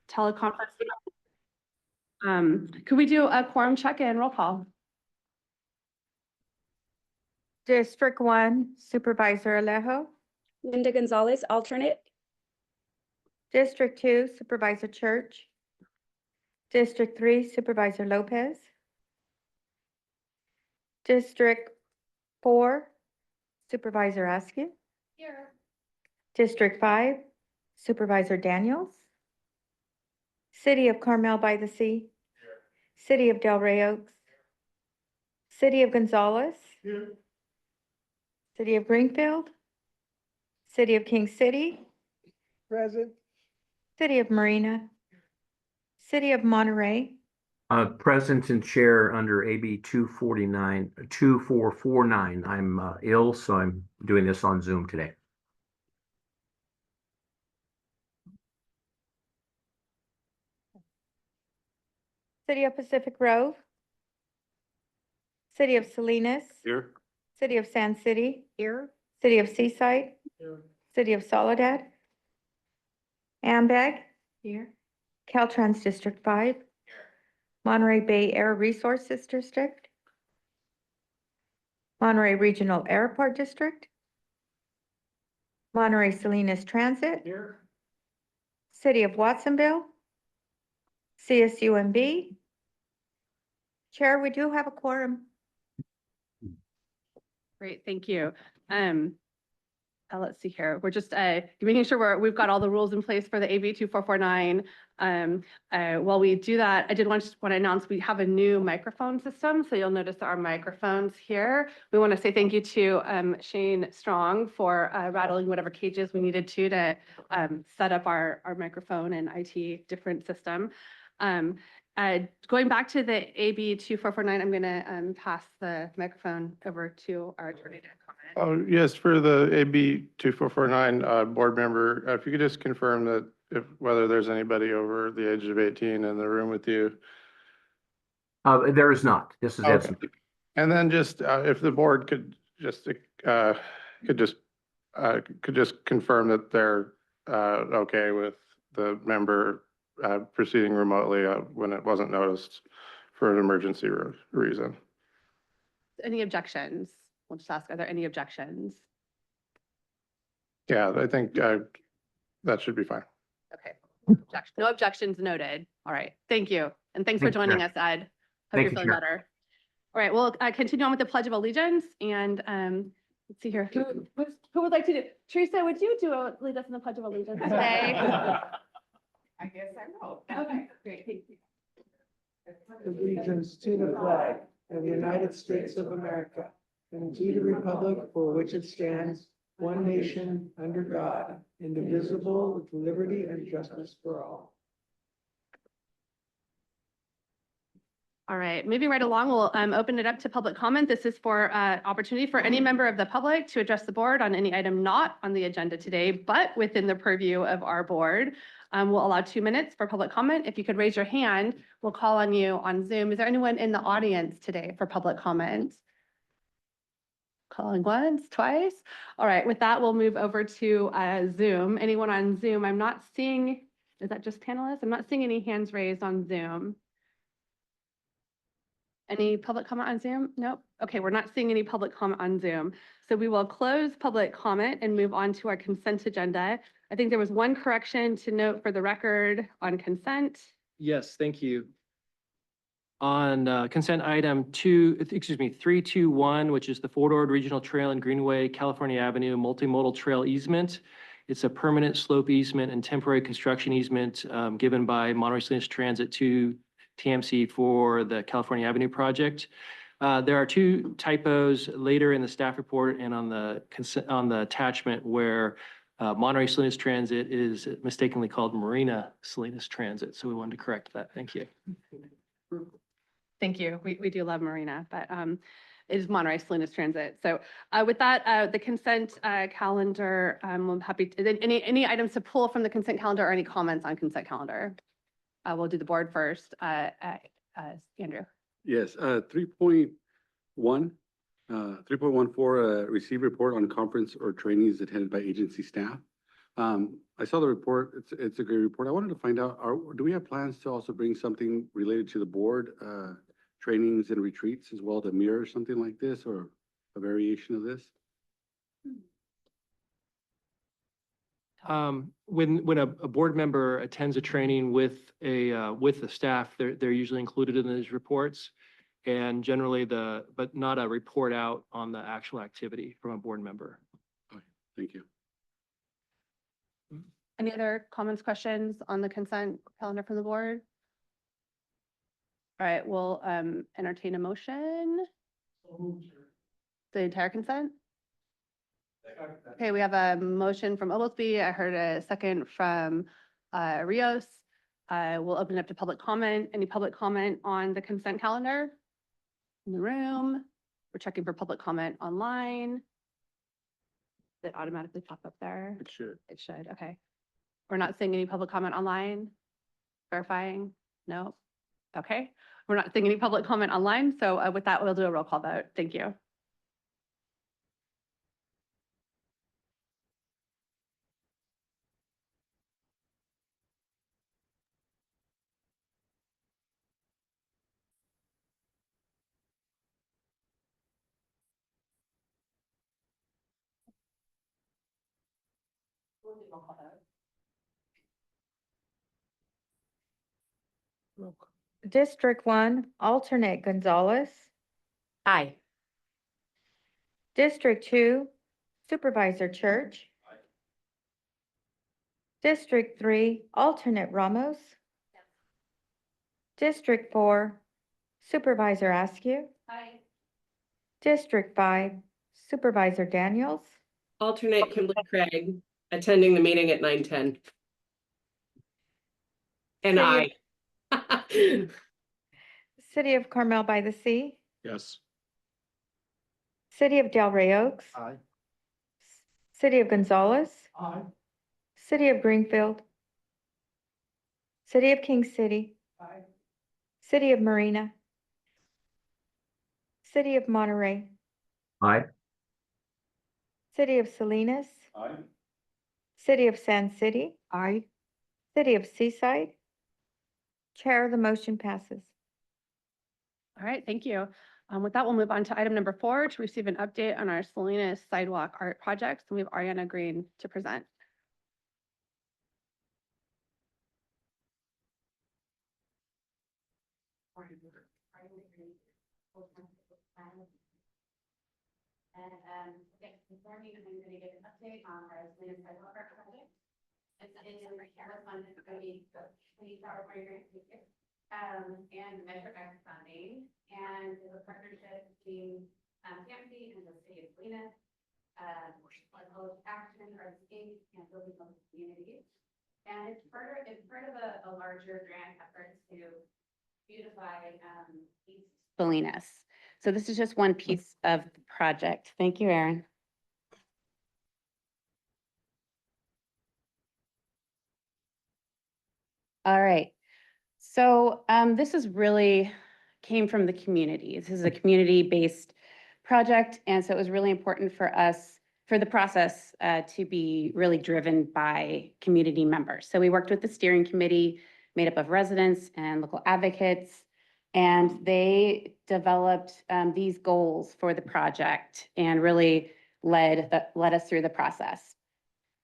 teleconference. Could we do a quorum check and roll call? District 1, Supervisor Alejo. Linda Gonzalez, alternate. District 2, Supervisor Church. District 3, Supervisor Lopez. District 4, Supervisor Askew. Here. District 5, Supervisor Daniels. City of Carmel by the Sea. City of Delray Oaks. City of Gonzales. City of Greenfield. City of King City. Present. City of Marina. City of Monterey. Present and chair under AB 2449. I'm ill, so I'm doing this on Zoom today. City of Pacific Grove. City of Salinas. Here. City of Sand City. Here. City of Seaside. Here. City of Soledad. Ambeg. Here. Caltrans District 5. Monterey Bay Air Resources District. Monterey Regional Airport District. Monterey Salinas Transit. Here. City of Watsonville. CSUMB. Chair, we do have a quorum. Great, thank you. Let's see here. We're just making sure we've got all the rules in place for the AB 2449. While we do that, I did want to announce we have a new microphone system. So you'll notice our microphones here. We want to say thank you to Shane Strong for rattling whatever cages we needed to set up our microphone and IT different system. Going back to the AB 2449, I'm going to pass the microphone over to our attorney to comment. Oh, yes, for the AB 2449 board member, if you could just confirm that whether there's anybody over the age of 18 in the room with you. There is not. This is Okay. absentee. And then just if the board could just confirm that they're okay with the member proceeding remotely when it wasn't noticed for an emergency reason. Any objections? We'll just ask, are there any objections? Yeah, I think that should be fine. Okay. No objections noted. All right. Thank you. And thanks for Thank you, joining Chair. us, Ed. Hope Thank you're you, feeling Chair. better. All right. We'll continue on with the Pledge of Allegiance. And let's see here. Who would like to do? Teresa, would you lead us in the Pledge of Allegiance today? I guess I will. Okay, great. Thank you. Allegiance to the flag of the United States of America and to the republic for which it stands, one nation, under God, indivisible, with liberty and justice for all. All right, moving right along, we'll open it up to public comment. This is for opportunity for any member of the public to address the board on any item not on the agenda today, but within the purview of our board. We'll allow 2 minutes for public comment. If you could raise your hand, we'll call on you on Zoom. Is there anyone in the audience today for public comment? Calling once, twice. All right, with that, we'll move over to Zoom. Anyone on Zoom? I'm not seeing, is that just panelists? I'm not seeing any hands raised on Zoom. Any public comment on Zoom? Nope. Okay, we're not seeing any public comment on Zoom. So we will close public comment and move on to our consent agenda. I think there was one correction to note for the record on consent. Yes, thank you. On consent item 321, which is the Fort Ord Regional Trail and Greenway, California Avenue Multimodal Trail Easement. It's a permanent slope easement and temporary construction easement given by Monterey Salinas Transit to TAMC for the California Avenue project. There are 2 typos later in the staff report and on the attachment where Monterey Salinas Transit is mistakenly called Marina Salinas Transit. So we wanted to correct that. Thank you. Thank you. We do love Marina, but it is Monterey Salinas Transit. So with that, the consent calendar, I'm happy to, any items to pull from the consent calendar or any comments on consent calendar? We'll do the board first. Andrew. Yes, 3.1, 3.14, receive report on conference or trainings attended by agency staff. I saw the report. It's a great report. I wanted to find out, do we have plans to also bring something related to the board, trainings and retreats as well to mirror something like this or a variation of this? When a board member attends a training with the staff, they're usually included in these reports. And generally but not a report out on the actual activity from a board member. Thank you. Any other comments, questions on the consent calendar from the board? All right, we'll entertain a motion. The entire consent? Okay, we have a motion from Oglesby. I heard a second from Rios. We'll open it up to public comment. Any public comment on the consent calendar? In the room? We're checking for public comment online. Did it automatically pop up there? It should. It should, okay. We're not seeing any public comment online? Verifying? No? Okay. We're not seeing any public comment online, so with that, we'll do a roll call vote. Thank you. We'll do roll call vote. District 1, alternate Gonzalez. Aye. District 2, Supervisor Church. District 3, alternate Ramos. District 4, Supervisor Askew. Aye. District 5, Supervisor Daniels. Alternate Kimberly Craig, attending the meeting at 9:10. And I. City of Carmel by the Sea. Yes. City of Delray Oaks. Aye. City of Gonzalez. Aye. City of Greenfield. City of King City. Aye. City of Marina. City of Monterey. Aye. City of Salinas. Aye. City of San City. Aye. City of Seaside. Chair, the motion passes. All right, thank you. With that, we'll move on to item number 4 to receive an update on our Salinas sidewalk art projects. And we have Ariana Green to present. And okay, before me, I'm going to give an update on our Salinas sidewalk art project. It's funded by the Power Grant and Measure X funding, and it's a partnership between TAMC and the city of Salinas, as well as Action, Arts Inc., and Building Local Communities. And it's part of a larger grant effort to beautify East Salinas. So this is just one piece of the project. Thank you, Erin. All right. So this is really came from the community. This is a community-based project. And so it was really important for us, for the process to be really driven by community members. So we worked with the steering committee made up of residents and local advocates, and they developed these goals for the project and really led us through the process.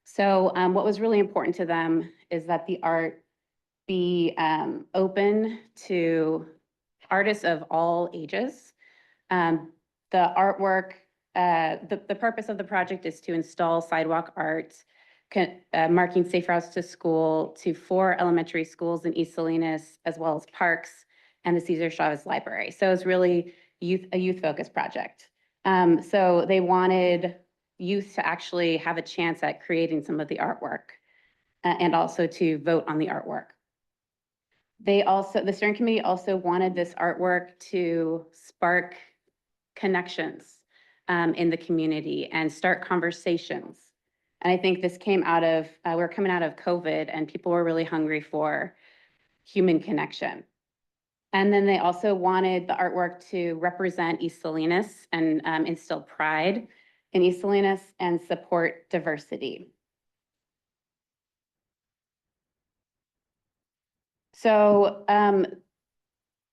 So what was really important to them is that the art be open to artists of all ages. The artwork, the purpose of the project is to install sidewalk art marking safe routes to school to 4 elementary schools in East Salinas, as well as parks and the Cesar Chavez Library. So it's really a youth-focused project. So they wanted youth to actually have a chance at creating some of the artwork and also to vote on the artwork. The steering committee also wanted this artwork to spark connections in the community and start conversations. And I think this came out of, we're coming out of COVID and people were really hungry for human connection. And then they also wanted the artwork to represent East Salinas and instill pride in East Salinas and support diversity. So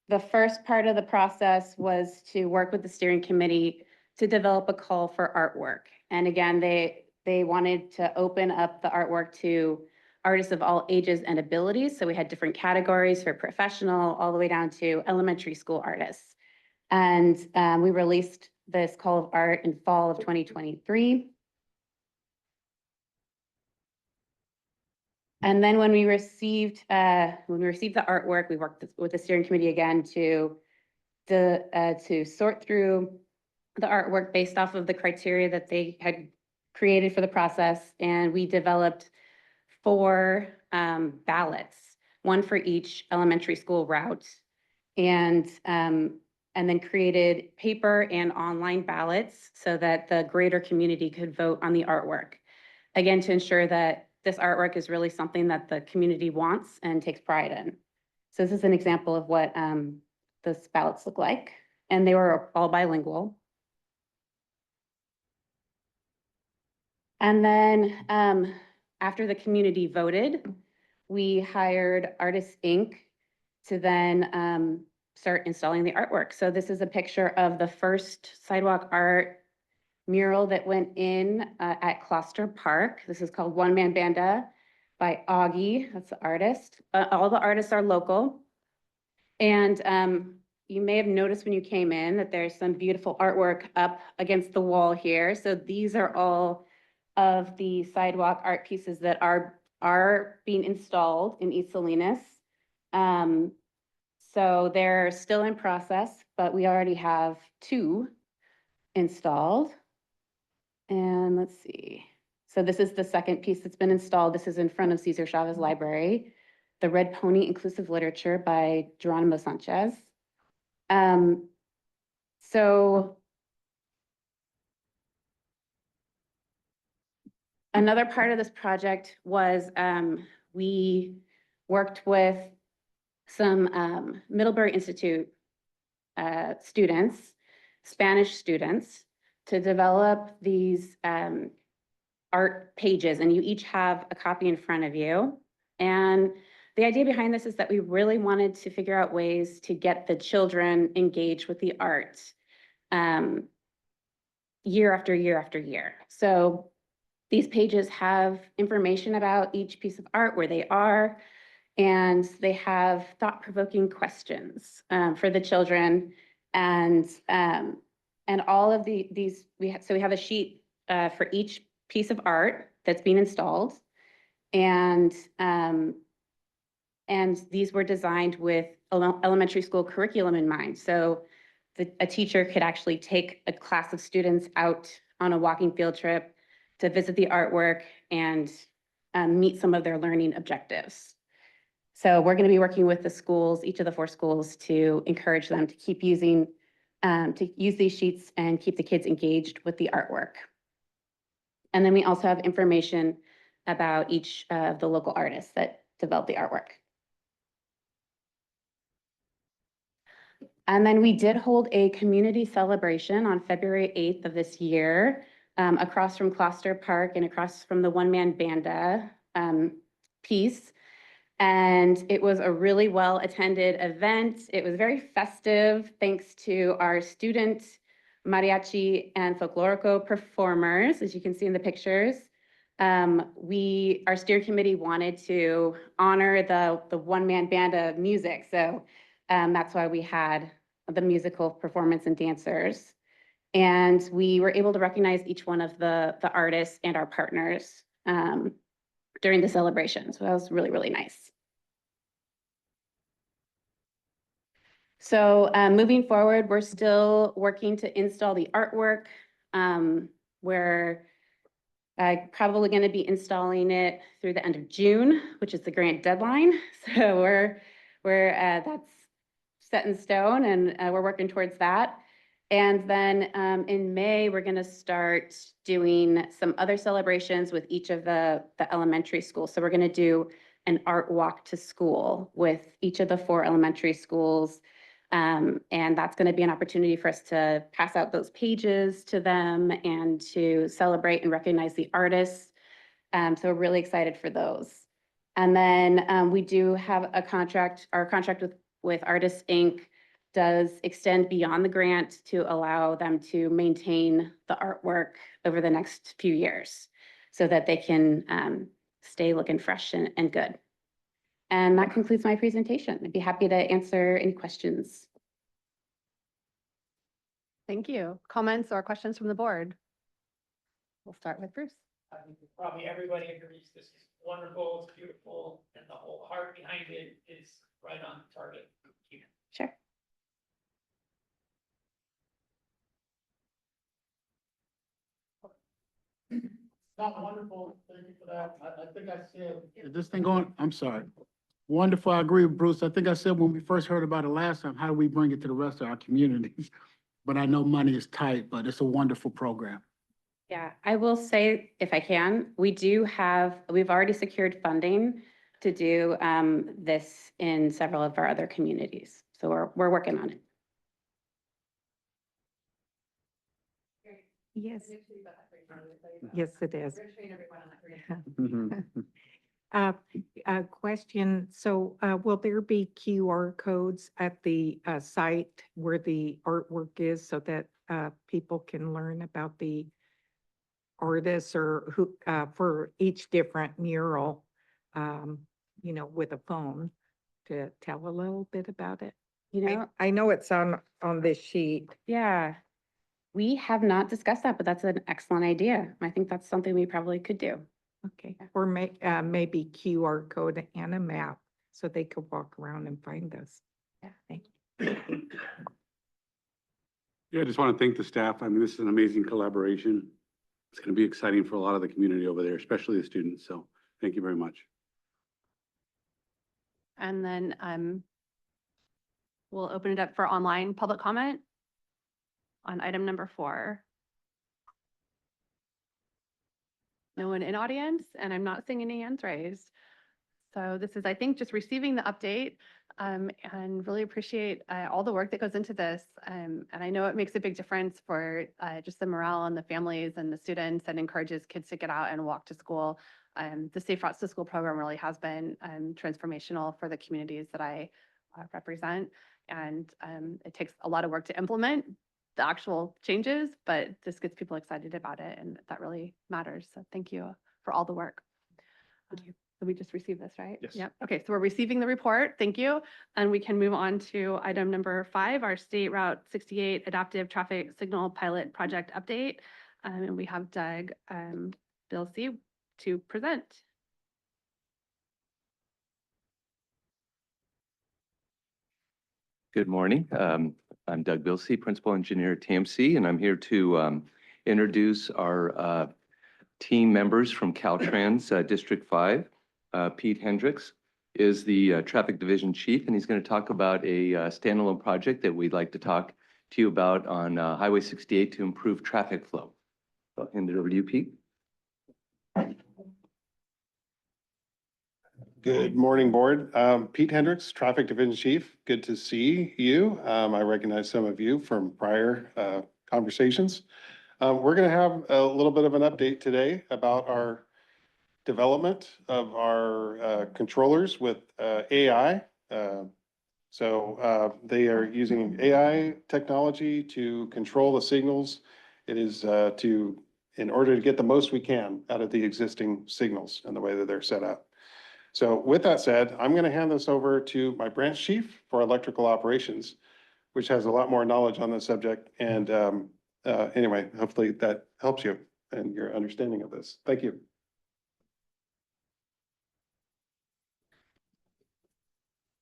the first part of the process was to work with the steering committee to develop a call for artwork. And again, they wanted to open up the artwork to artists of all ages and abilities. So we had different categories for professional all the way down to elementary school artists. And we released this call of art in fall of 2023. And then when we received the artwork, we worked with the steering committee again to sort through the artwork based off of the criteria that they had created for the process. And we developed 4 ballots, one for each elementary school route. And then created paper and online ballots so that the greater community could vote on the artwork. Again, to ensure that this artwork is really something that the community wants and takes pride in. So this is an example of what those ballots look like. And they were all bilingual. And then after the community voted, we hired Artists Inc. to then start installing the artwork. So this is a picture of the first sidewalk art mural that went in at Closter Park. This is called One Man Banda by Augie, that's the artist. All the artists are local. And you may have noticed when you came in that there's some beautiful artwork up against the wall here. So these are all of the sidewalk art pieces that are being installed in East Salinas. So they're still in process, but we already have 2 installed. And let's see. So this is the second piece that's been installed. This is in front of Cesar Chavez Library, The Red Pony Inclusive Literature by Geronimo Sanchez. So another part of this project was we worked with some Middlebury Institute students, Spanish students, to develop these art pages, and you each have a copy in front of you. And the idea behind this is that we really wanted to figure out ways to get the children engaged with the art year after year after year. So these pages have information about each piece of art, where they are, and they have thought-provoking questions for the children. And all of these, we have a sheet for each piece of art that's being installed. And these were designed with elementary school curriculum in mind. So a teacher could actually take a class of students out on a walking field trip to visit the artwork and meet some of their learning objectives. So we're going to be working with the schools, each of the 4 schools, to encourage them to keep using to use these sheets and keep the kids engaged with the artwork. And then we also have information about each of the local artists that developed the artwork. And then we did hold a community celebration on February 8th of this year, across from Closter Park and across from the One Man Banda piece. And it was a really well-attended event. It was very festive, thanks to our student mariachi and folklorico performers, as you can see in the pictures. Our steering committee wanted to honor the one-man banda music. So that's why we had the musical performance and dancers. And we were able to recognize each one of the artists and our partners during the celebration. So that was really, really nice. So moving forward, we're still working to install the artwork. We're probably going to be installing it through the end of June, which is the grant deadline. So that's set in stone, and we're working towards that. And then in May, we're going to start doing some other celebrations with each of the elementary schools. So we're going to do an art walk to school with each of the 4 elementary schools. And that's going to be an opportunity for us to pass out those pages to them and to celebrate and recognize the artists. So we're really excited for those. And then we do have a contract, our contract with Artists Inc. does extend beyond the grant to allow them to maintain the artwork over the next few years so that they can stay looking fresh and good. And that concludes my presentation. I'd be happy to answer any questions. Thank you. Comments or questions from the board? We'll start with Bruce. I think probably everybody agrees this is wonderful, it's beautiful, and the whole heart behind it is right on target. Sure. Not wonderful, thank you for that. I think I said. Is this thing going? I'm sorry. Wonderful, I agree with Bruce. I think I said when we first heard about it last time, how do we bring it to the rest of our communities? But I know money is tight, but it's a wonderful program. Yeah, I will say, if I can, we've already secured funding to do this in several of our other communities. So we're working on it. Yes. Yes, it is. Question, so will there be QR codes at the site where the artwork is so that people can learn about the artists or who, for each different mural, with a phone to tell a little bit about it? You know, I know it's on this sheet. yeah, we have not discussed that, but that's an excellent idea. I think that's something we probably could do. Okay, or maybe QR code and a map so they could walk around and find us. Yeah. Thank you. Yeah, I just want to thank the staff. I mean, this is an amazing collaboration. It's going to be exciting for a lot of the community over there, especially the students. So thank you very much. And then we'll open it up for online public comment on item number 4. No one in audience, and I'm not seeing any hands raised. So this is, I think, just receiving the update and really appreciate all the work that goes into this. And I know it makes a big difference for just the morale and the families and the students, and encourages kids to get out and walk to school. The Safe Routes to School program really has been transformational for the communities that I represent. And it takes a lot of work to implement the actual changes, but this gets people excited about it, and that really matters. So thank you for all the work. So we just received this, right? Yes. Yep. Okay, so we're receiving the report. Thank you. And we can move on to item number 5, our State Route 68 Adaptive Traffic Signal Pilot Project Update. And we have Doug Bilsey to present. Good morning. I'm Doug Bilsey, Principal Engineer at TAMC, and I'm here to introduce our team members from Caltrans District 5. Pete Hendricks is the Traffic Division Chief, and he's going to talk about a standalone project that we'd like to talk to you about on Highway 68 to improve traffic flow. I'll hand it over to you, Pete. Good morning, board. Pete Hendricks, Traffic Division Chief. Good to see you. I recognize some of you from prior conversations. We're going to have a little bit of an update today about our development of our controllers with AI. So they are using AI technology to control the signals. It is in order to get the most we can out of the existing signals and the way that they're set up. So with that said, I'm going to hand this over to my branch chief for electrical operations, which has a lot more knowledge on this subject. And anyway, hopefully that helps you and your understanding of this. Thank you.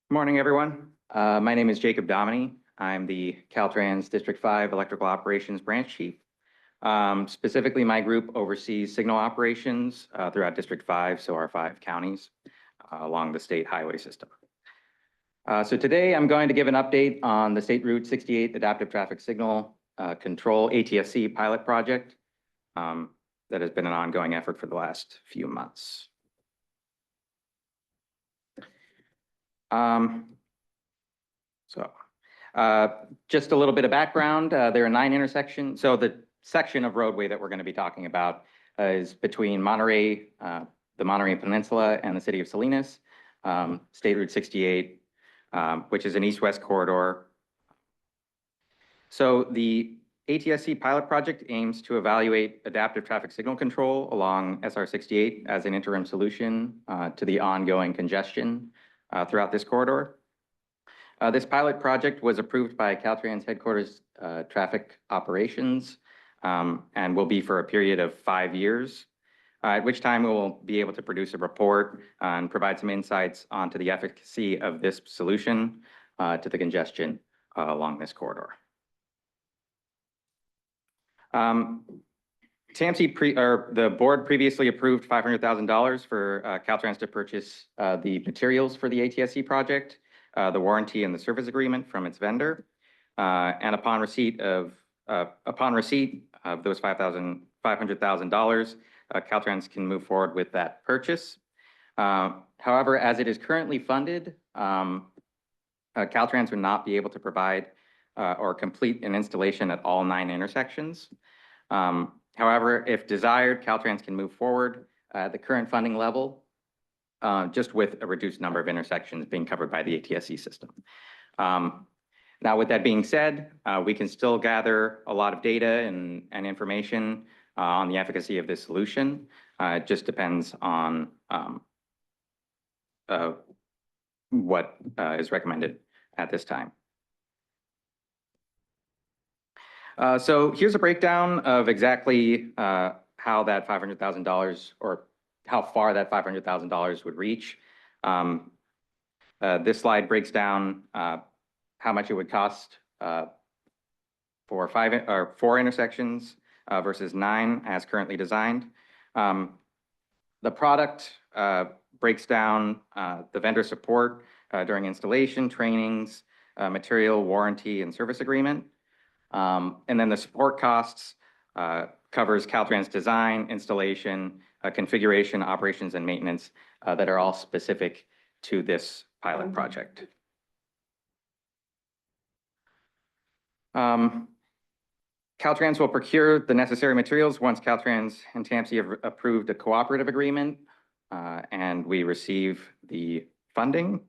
Morning, everyone. My name is Jacob Dominy. I'm the Caltrans District 5 Electrical Operations Branch Chief. Specifically, my group oversees signal operations throughout District 5, so our 5 counties along the state highway system. So today I'm going to give an update on the State Route 68 Adaptive Traffic Signal Control ATSC pilot project that has been an ongoing effort for the last few months. Just a little bit of background. There are 9 intersections. So the section of roadway that we're going to be talking about is between Monterey the Monterey Peninsula and the city of Salinas, State Route 68, which is an east-west corridor. So the ATSC pilot project aims to evaluate adaptive traffic signal control along SR 68 as an interim solution to the ongoing congestion throughout this corridor. This pilot project was approved by Caltrans headquarters traffic operations and will be for a period of 5 years, at which time we will be able to produce a report and provide some insights onto the efficacy of this solution to the congestion along this corridor. The board previously approved $500,000 for Caltrans to purchase the materials for the ATSC project, the warranty and the service agreement from its vendor. And upon receipt of those $500,000, Caltrans can move forward with that purchase. However, as it is currently funded, Caltrans would not be able to provide or complete an installation at all 9 intersections. However, if desired, Caltrans can move forward at the current funding level, just with a reduced number of intersections being covered by the ATSC system. Now, with that being said, we can still gather a lot of data and information on the efficacy of this solution. It just depends on what is recommended at this time. So here's a breakdown of exactly how that $500,000 or how far that $500,000 would reach. This slide breaks down how much it would cost for 4 intersections versus 9 as currently designed. The product breaks down the vendor support during installation, trainings, material, warranty, and service agreement. And then the support costs covers Caltrans design, installation, configuration, operations, and maintenance that are all specific to this pilot project. Caltrans will procure the necessary materials once Caltrans and TAMC have approved a cooperative agreement and we receive the funding.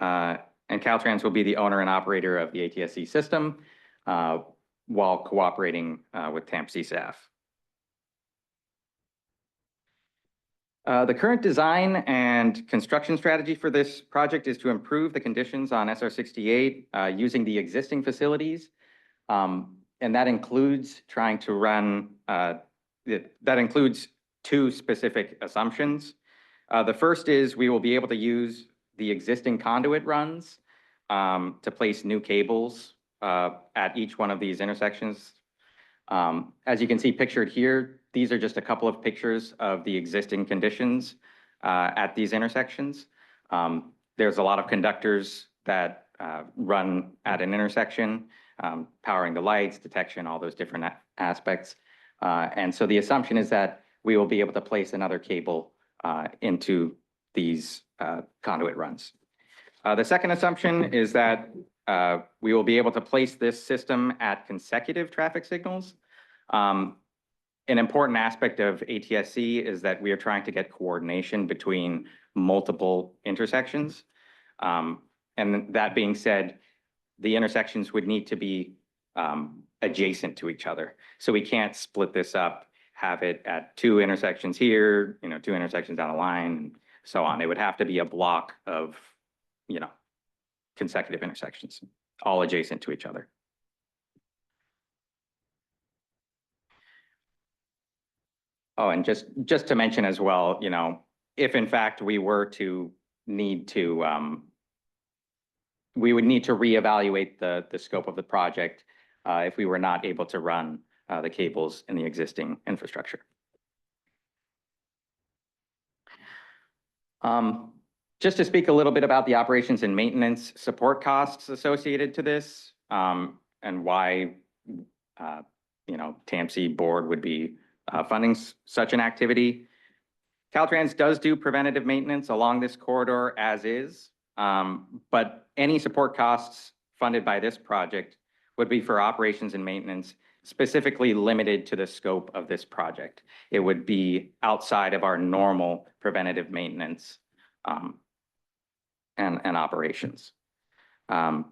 And Caltrans will be the owner and operator of the ATSC system while cooperating with TAMC staff. The current design and construction strategy for this project is to improve the conditions on SR 68 using the existing facilities. And that includes trying to run, that includes 2 specific assumptions. The first is we will be able to use the existing conduit runs to place new cables at each one of these intersections. As you can see pictured here, these are just a couple of pictures of the existing conditions at these intersections. There's a lot of conductors that run at an intersection, powering the lights, detection, all those different aspects. And so the assumption is that we will be able to place another cable into these conduit runs. The second assumption is that we will be able to place this system at consecutive traffic signals. An important aspect of ATSC is that we are trying to get coordination between multiple intersections. And that being said, the intersections would need to be adjacent to each other. So we can't split this up, have it at 2 intersections here, 2 intersections down the line, and so on. It would have to be a block of, consecutive intersections, all adjacent to each other. Oh, and just to mention as well, if in fact we were to need to, we would need to reevaluate the scope of the project if we were not able to run the cables in the existing infrastructure. Just to speak a little bit about the operations and maintenance support costs associated to this, and why, TAMC Board would be funding such an activity. Caltrans does do preventative maintenance along this corridor as is, but any support costs funded by this project would be for operations and maintenance specifically limited to the scope of this project. It would be outside of our normal preventative maintenance and operations. And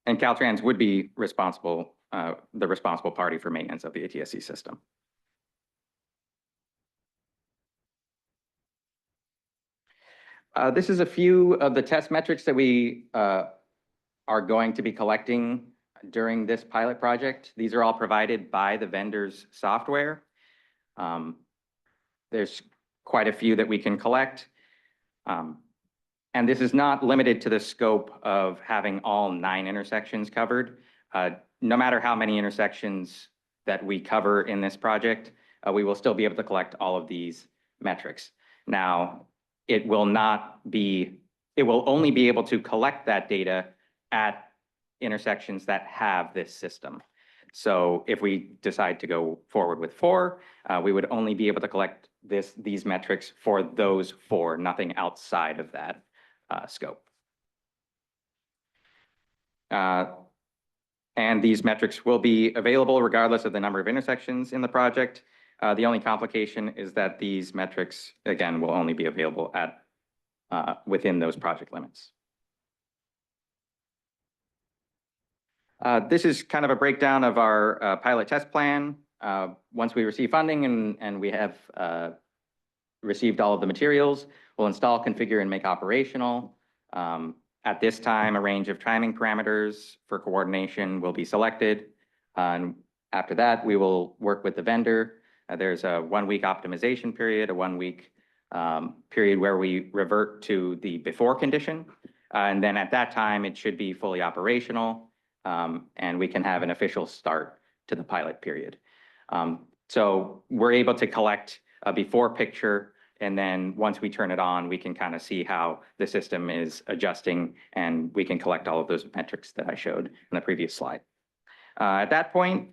Caltrans would be responsible, the responsible party for maintenance of the ATSC system. This is a few of the test metrics that we are going to be collecting during this pilot project. These are all provided by the vendor's software. There's quite a few that we can collect. And this is not limited to the scope of having all 9 intersections covered. No matter how many intersections that we cover in this project, we will still be able to collect all of these metrics. Now, it will only be able to collect that data at intersections that have this system. So if we decide to go forward with 4, we would only be able to collect these metrics for those 4, nothing outside of that scope. And these metrics will be available regardless of the number of intersections in the project. The only complication is that these metrics, again, will only be available at within those project limits. This is kind of a breakdown of our pilot test plan. Once we receive funding and we have received all of the materials, we'll install, configure, and make operational. At this time, a range of timing parameters for coordination will be selected. And after that, we will work with the vendor. There's a 1-week optimization period, a 1-week period where we revert to the before condition. And then at that time, it should be fully operational. And we can have an official start to the pilot period. So we're able to collect a before picture, and then once we turn it on, we can kind of see how the system is adjusting, and we can collect all of those metrics that I showed in the previous slide. At that point,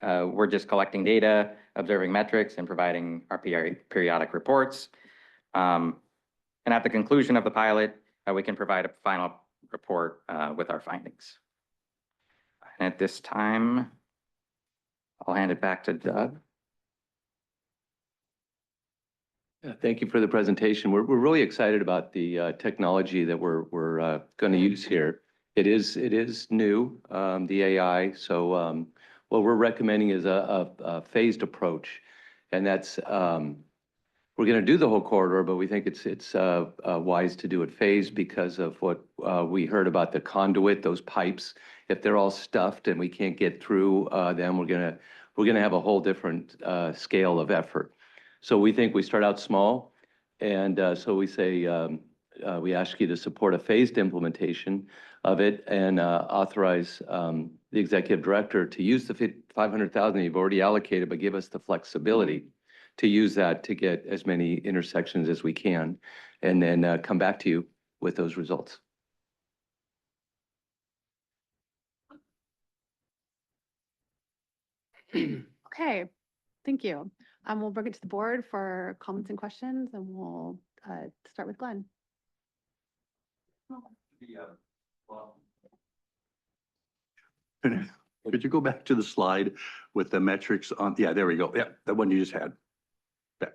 we're just collecting data, observing metrics, and providing our periodic reports. And at the conclusion of the pilot, we can provide a final report with our findings. And at this time, I'll hand it back to Doug. Yeah, thank you for the presentation. We're really excited about the technology that we're going to use here. It is new, the AI. So what we're recommending is a phased approach, and that's we're going to do the whole corridor, but we think it's wise to do it phased because of what we heard about the conduit, those pipes. If they're all stuffed and we can't get through them, we're gonna have a whole different scale of effort. So we think we start out small, and so we say we ask you to support a phased implementation of it and authorize the executive director to use the $500,000 you've already allocated, but give us the flexibility to use that to get as many intersections as we can, and then come back to you with those results. Okay, thank you. We'll bring it to the board for comments and questions, and we'll start with Glenn. Could you go back to the slide with the metrics on, yeah, there we go. Yeah, the one you just had.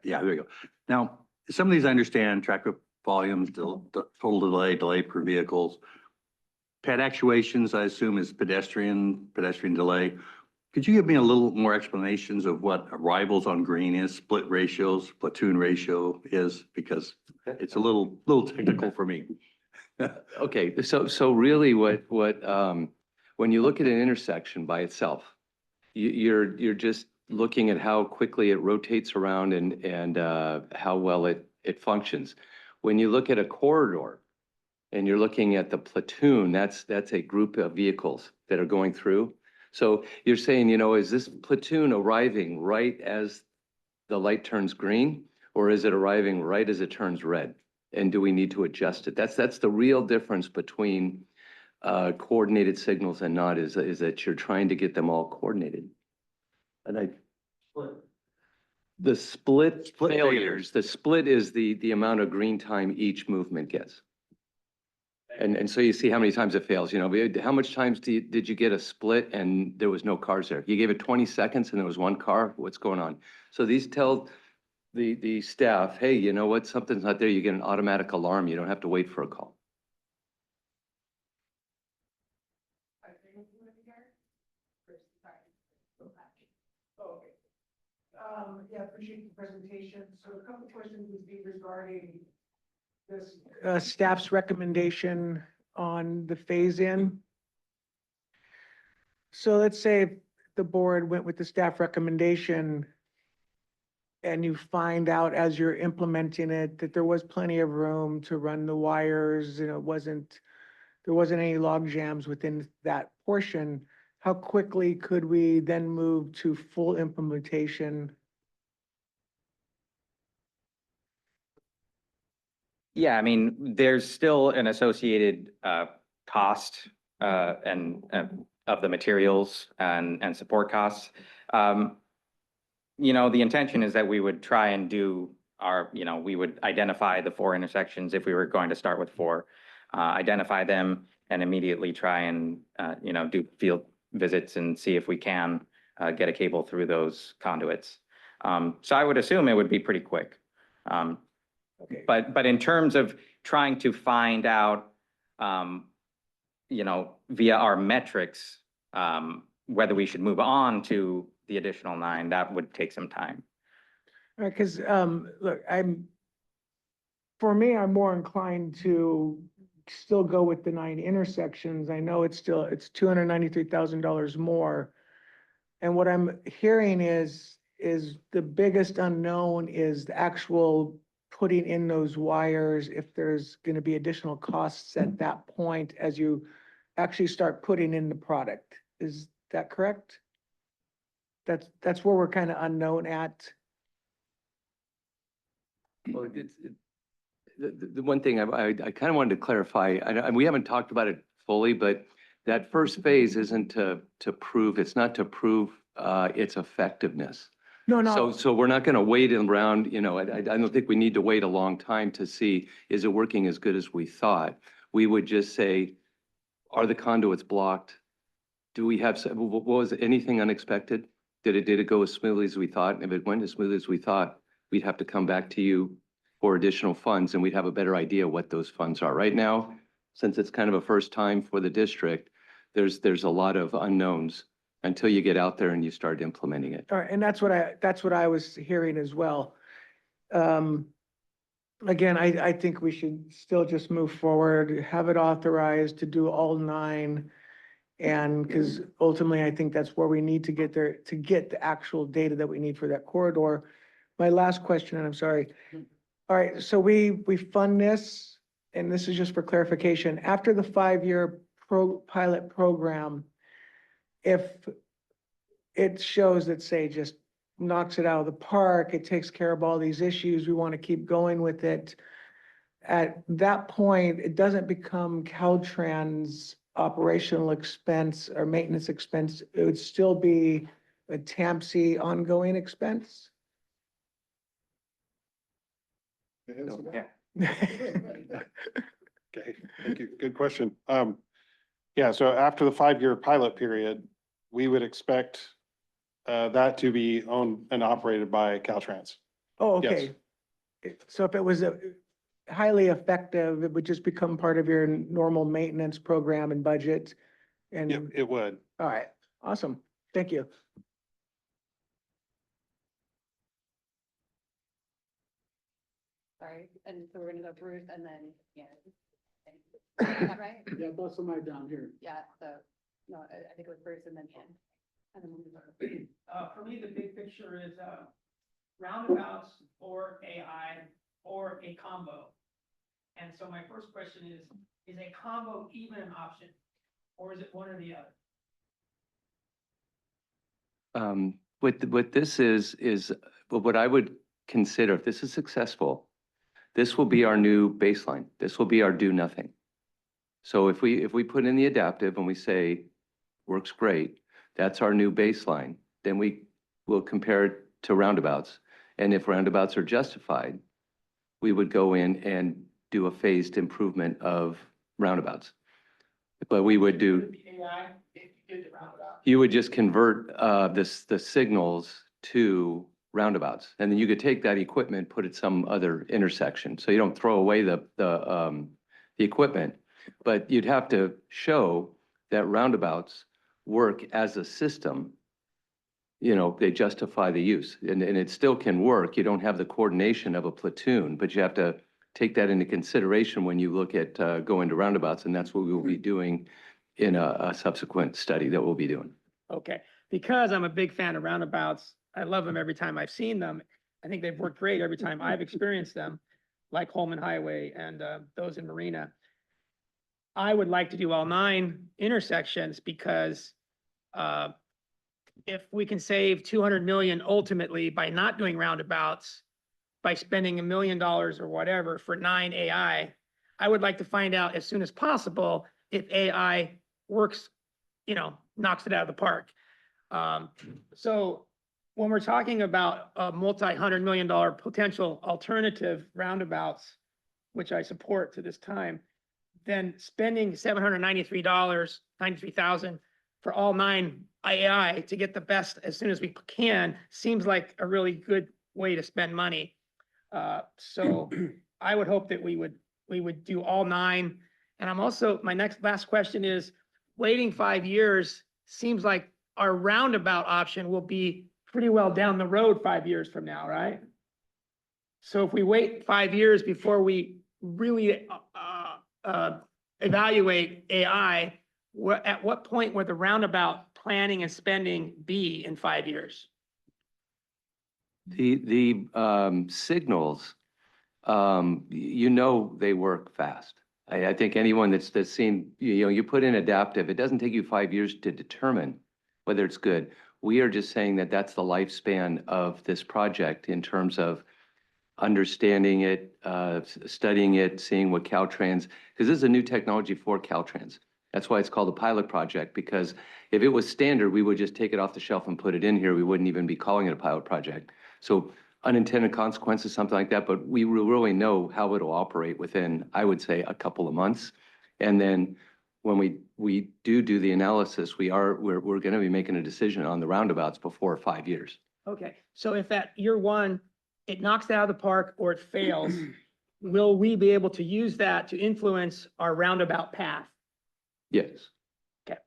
Yeah, there you go. Now, some of these I understand, traffic volumes, total delay per vehicles. Pad actuations, I assume, is pedestrian delay. Could you give me a little more explanations of what arrivals on green is, split ratios, platoon ratio is, because it's a little technical for me. Okay, so really what when you look at an intersection by itself, you're just looking at how quickly it rotates around and how well it functions. When you look at a corridor and you're looking at the platoon, that's a group of vehicles that are going through. So you're saying, you know, is this platoon arriving right as the light turns green, or is it arriving right as it turns red? And do we need to adjust it? That's the real difference between coordinated signals and not, is that you're trying to get them all coordinated. And the split failures, the split is the amount of green time each movement gets. And so you see how many times it fails, you know, how much times did you get a split and there was no cars there? You gave it 20 seconds and there was one car, what's going on? So these tell the staff, hey, you know what, something's not there, you get an automatic alarm, you don't have to wait for a call. Yeah, appreciate the presentation. So a couple questions would be regarding this staff's recommendation on the phase-in. So let's say the board went with the staff recommendation and you find out as you're implementing it that there was plenty of room to run the wires, and there wasn't any log jams within that portion. How quickly could we then move to full implementation? Yeah, I mean, there's still an associated cost and of the materials and support costs. You know, the intention is that we would try and do our, you know, we would identify the 4 intersections if we were going to start with 4, identify them and immediately try and, you know, do field visits and see if we can get a cable through those conduits. So I would assume it would be pretty quick. Okay. But in terms of trying to find out, you know, via our metrics, whether we should move on to the additional 9, that would take some time. All right, because, look, for me, I'm more inclined to still go with the 9 intersections. I know it's $293,000 more. And what I'm hearing is the biggest unknown is the actual putting in those wires, if there's going to be additional costs at that point as you actually start putting in the product. Is that correct? That's where we're kind of unknown at. Well, the one thing I kind of wanted to clarify, and we haven't talked about it fully, but that first phase isn't to prove, it's not to prove its effectiveness. No. So we're not going to wait around, you know, I don't think we need to wait a long time to see, is it working as good as we thought? We would just say, are the conduits blocked? Do we have, was anything unexpected? Did it go as smoothly as we thought? And if it went as smoothly as we thought, we'd have to come back to you for additional funds and we'd have a better idea what those funds are. Right now, since it's kind of a first time for the district, there's a lot of unknowns until you get out there and you start implementing it. All right, and that's what I was hearing as well. Again, I think we should still just move forward, have it authorized to do all 9. And because ultimately, I think that's where we need to get there to get the actual data that we need for that corridor. My last question, and I'm sorry. All right, so we fund this, and this is just for clarification. After the 5-year pilot program, if it shows that, say, just knocks it out of the park, it takes care of all these issues, we want to keep going with it. At that point, it doesn't become Caltrans operational expense or maintenance expense. It would still be a TAMC ongoing expense. Yeah. Okay, thank you. Good question. Yeah, so after the 5-year pilot period, we would expect that to be owned and operated by Caltrans. Oh, okay. So if it was highly effective, it would just become part of your normal maintenance program and budget. And Yep, it would. all right, awesome. Thank you. Sorry, and so we're gonna go Bruce and then, yeah. Is that right? Yeah, both of mine down here. Yeah, so, no, I think it was Bruce and then Ian. And then we'll move on. For me, the big picture is, roundabouts or AI or a combo. And so my first question is a combo even an option, or is it one or the other? What this is what I would consider, if this is successful, this will be our new baseline. This will be our do nothing. So if we put in the adaptive and we say, works great, that's our new baseline, then we will compare it to roundabouts. And if roundabouts are justified, we would go in and do a phased improvement of roundabouts. But we would do, Would it be AI if you did the roundabout? you would just convert the signals to roundabouts. And then you could take that equipment, put it some other intersection. So you don't throw away the equipment. But you'd have to show that roundabouts work as a system. You know, they justify the use, and it still can work. You don't have the coordination of a platoon, but you have to take that into consideration when you look at going to roundabouts, and that's what we will be doing in a subsequent study that we'll be doing. Okay, because I'm a big fan of roundabouts. I love them every time I've seen them. I think they've worked great every time I've experienced them, like Holman Highway and those in Marina. I would like to do all 9 intersections because if we can save 200 million ultimately by not doing roundabouts, by spending $1 million or whatever for 9 AI, I would like to find out as soon as possible if AI works, you know, knocks it out of the park. So when we're talking about a multi-$100 million potential alternative roundabouts, which I support to this time, then spending $793,000 for all 9 AI to get the best as soon as we can seems like a really good way to spend money. So I would hope that we would do all 9. And I'm also, my last question is, waiting 5 years seems like our roundabout option will be pretty well down the road 5 years from now, right? So if we wait 5 years before we really evaluate AI, at what point would the roundabout planning and spending be in 5 years? The signals, you know, they work fast. I think anyone that's seen, you know, you put in adaptive, it doesn't take you 5 years to determine whether it's good. We are just saying that that's the lifespan of this project in terms of understanding it, studying it, seeing what Caltrans, because this is a new technology for Caltrans. That's why it's called a pilot project, because if it was standard, we would just take it off the shelf and put it in here. We wouldn't even be calling it a pilot project. So unintended consequences, something like that, but we will really know how it'll operate within, I would say, a couple of months. And then when we do the analysis, we're going to be making a decision on the roundabouts before 5 years. Okay, so if at year 1, it knocks it out of the park or it fails, will we be able to use that to influence our roundabout path? Yes. Okay.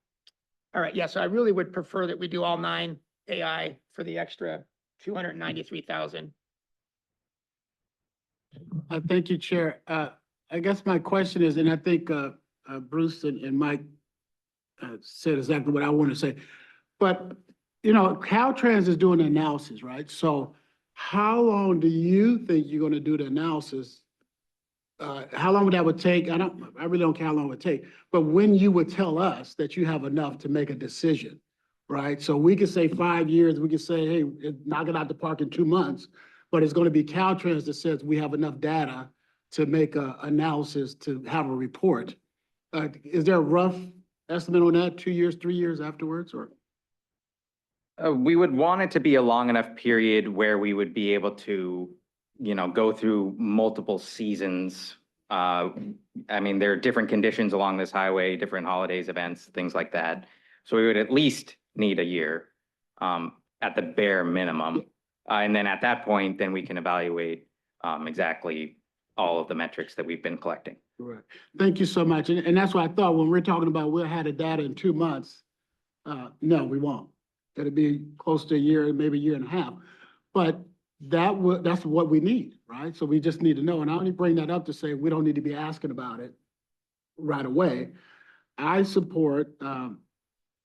All right, yeah, so I really would prefer that we do all 9 AI for the extra 293,000. Thank you, Chair. I guess my question is, and I think Bruce and Mike said exactly what I want to say, but you know, Caltrans is doing the analysis, right? So how long do you think you're going to do the analysis? How long would that would take? I really don't care how long it would take, but when you would tell us that you have enough to make a decision, right? So we could say 5 years, we could say, hey, knock it out the park in 2 months, but it's going to be Caltrans that says we have enough data to make an analysis to have a report. Is there a rough estimate on that? 2 years, 3 years afterwards, or? We would want it to be a long enough period where we would be able to, you know, go through multiple seasons. I mean, there are different conditions along this highway, different holidays, events, things like that. So we would at least need a year at the bare minimum. And then at that point, then we can evaluate exactly all of the metrics that we've been collecting. Right. Thank you so much. And that's what I thought when we're talking about we'll have the data in 2 months. No, we won't. It'll be close to a year, maybe a year and a half. But that's what we need, right? So we just need to know. And I only bring that up to say we don't need to be asking about it right away. I support,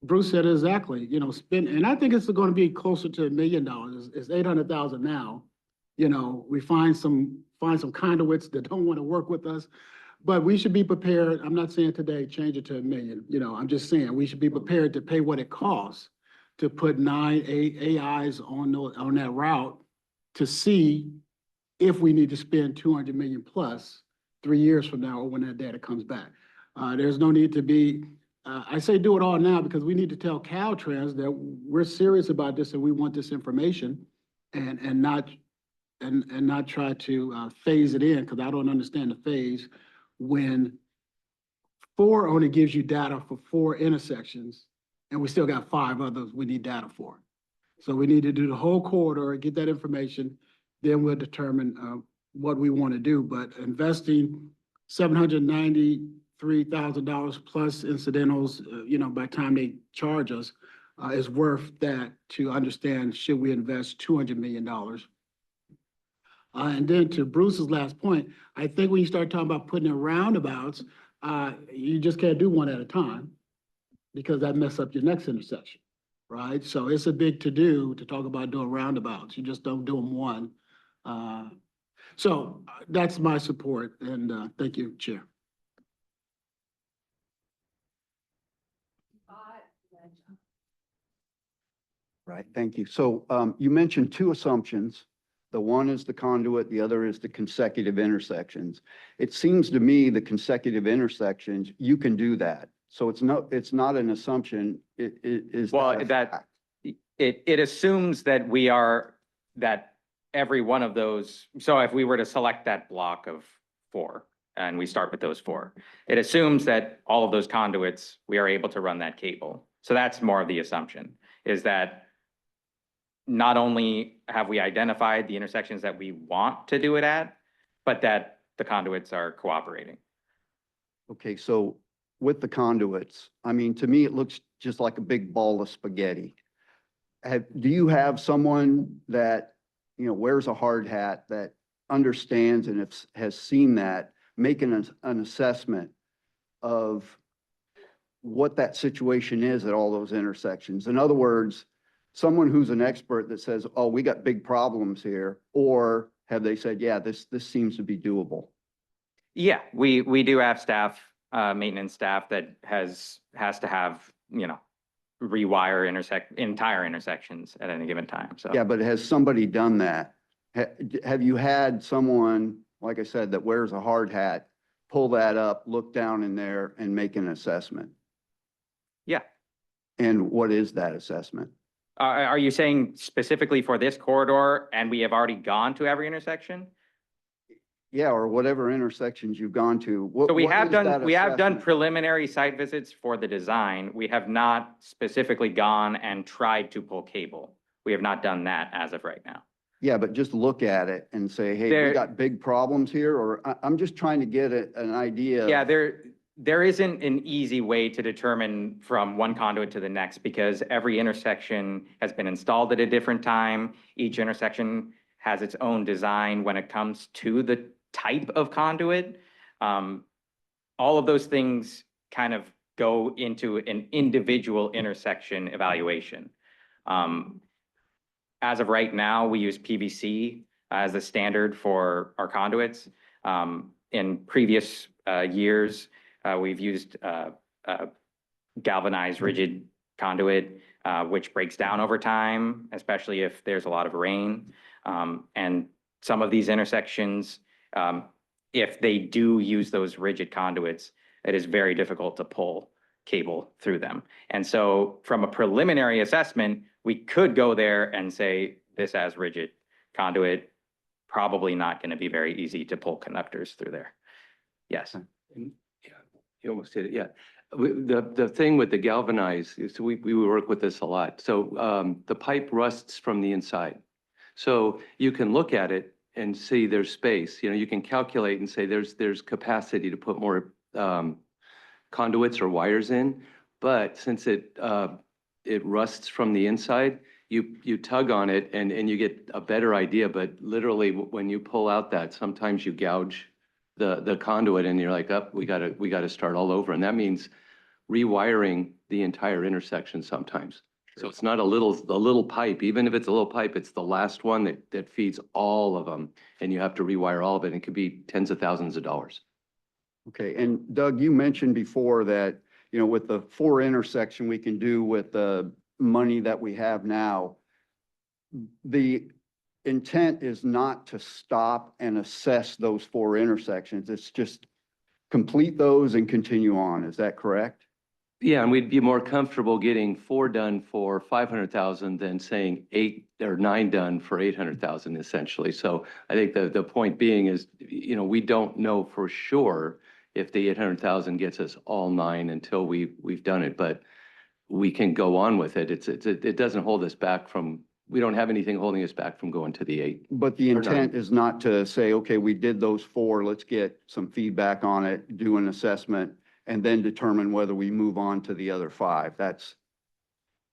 Bruce said exactly, you know, and I think it's going to be closer to $1 million. It's 800,000 now. You know, we find some conduits that don't want to work with us, but we should be prepared. I'm not saying today, change it to $1 million. You know, I'm just saying we should be prepared to pay what it costs to put 9 AIs on that route to see if we need to spend 200 million plus 3 years from now or when that data comes back. There's no need to be, I say do it all now because we need to tell Caltrans that we're serious about this and we want this information and not try to phase it in, because I don't understand the phase when 4 only gives you data for 4 intersections, and we still got 5 others we need data for. So we need to do the whole corridor, get that information, then we'll determine what we want to do. But investing $793,000 plus incidentals, by the time they charge us, is worth that to understand, should we invest $200 million? And then to Bruce's last point, I think when you start talking about putting in roundabouts, you just can't do one at a time because that messes up your next intersection, right? So it's a big to-do to talk about doing roundabouts. You just don't do them one. So that's my support, and thank you, Chair. Right, thank you. So you mentioned 2 assumptions. The one is the conduit, the other is the consecutive intersections. It seems to me the consecutive intersections, you can do that. So it's not an assumption, it is. Well, it assumes that that every one of those, so if we were to select that block of 4, and we start with those 4, it assumes that all of those conduits, we are able to run that cable. So that's more of the assumption, is that not only have we identified the intersections that we want to do it at, but that the conduits are cooperating. Okay, so with the conduits, I mean, to me, it looks just like a big ball of spaghetti. Do you have someone that, wears a hard hat, that understands and has seen that, making an assessment of what that situation is at all those intersections? In other words, someone who's an expert that says, oh, we got big problems here, or have they said, yeah, this seems to be doable? Yeah, we do have staff, maintenance staff that has to have, rewire entire intersections at any given time, so. Yeah, but has somebody done that? Have you had someone, like I said, that wears a hard hat, pull that up, look down in there and make an assessment? Yeah. And what is that assessment? Are you saying specifically for this corridor and we have already gone to every intersection? Yeah, or whatever intersections you've gone to. So we what have is that done assessment? preliminary site visits for the design. We have not specifically gone and tried to pull cable. We have not done that as of right now. Yeah, but just look at it and say, hey, we got big problems here, or I'm just trying to get an idea. Yeah, there isn't an easy way to determine from one conduit to the next because every intersection has been installed at a different time. Each intersection has its own design when it comes to the type of conduit. All of those things kind of go into an individual intersection evaluation. As of right now, we use PVC as the standard for our conduits. In previous years, we've used galvanized rigid conduit, which breaks down over time, especially if there's a lot of rain. And some of these intersections, if they do use those rigid conduits, it is very difficult to pull cable through them. And so from a preliminary assessment, we could go there and say, this has rigid conduit, probably not going to be very easy to pull conductors through there. Yes. You almost hit it, yeah. The thing with the galvanized is we work with this a lot. So the pipe rusts from the inside. So you can look at it and see there's space. You can calculate and say there's capacity to put more conduits or wires in. But since it rusts from the inside, you tug on it and you get a better idea. But literally, when you pull out that, sometimes you gouge the conduit and you're like, oh, we gotta start all over. And that means rewiring the entire intersection sometimes. So it's not a little pipe. Even if it's a little pipe, it's the last one that feeds all of them. And you have to rewire all of it. And it could be tens of thousands of dollars. Okay, and Doug, you mentioned before that, with the 4 intersection we can do with the money that we have now, the intent is not to stop and assess those 4 intersections. It's just complete those and continue on. Is that correct? Yeah, and we'd be more comfortable getting 4 done for 500,000 than saying 8 or 9 done for 800,000 essentially. So I think the point being is, we don't know for sure if the 800,000 gets us all 9 until we've done it, but we can go on with it. It doesn't hold us back from, we don't have anything holding us back from going to the 8. But the Or nine. intent is not to say, okay, we did those 4, let's get some feedback on it, do an assessment, and then determine whether we move on to the other 5. That's,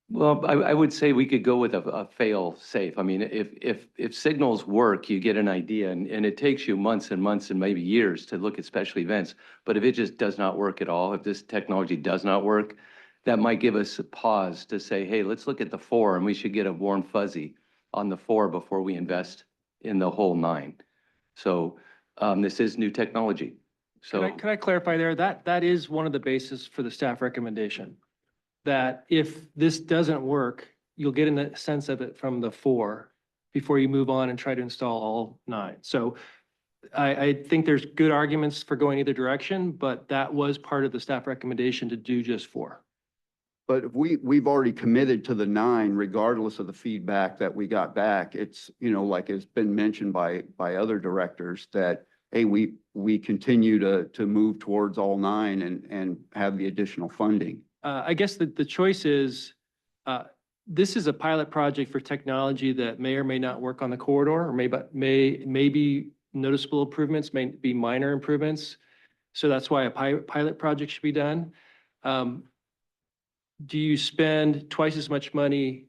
Well, I would say we could go with a fail safe. I mean, if signals work, you get an idea and it takes you months and months and maybe years to look at special events. But if it just does not work at all, if this technology does not work, that might give us a pause to say, hey, let's look at the 4 and we should get a warm fuzzy on the 4 before we invest in the whole 9. So this is new technology. So Can I clarify there? That is one of the bases for the staff recommendation. That if this doesn't work, you'll get a sense of it from the 4 before you move on and try to install all 9. So I think there's good arguments for going either direction, but that was part of the staff recommendation to do just 4. but if we've already committed to the 9, regardless of the feedback that we got back. It's, you know, like it's been mentioned by other directors that, hey, we continue to move towards all 9 and have the additional funding. I guess the choice is, this is a pilot project for technology that may or may not work on the corridor, or may be noticeable improvements, may be minor improvements. So that's why a pilot project should be done. Do you spend twice as much money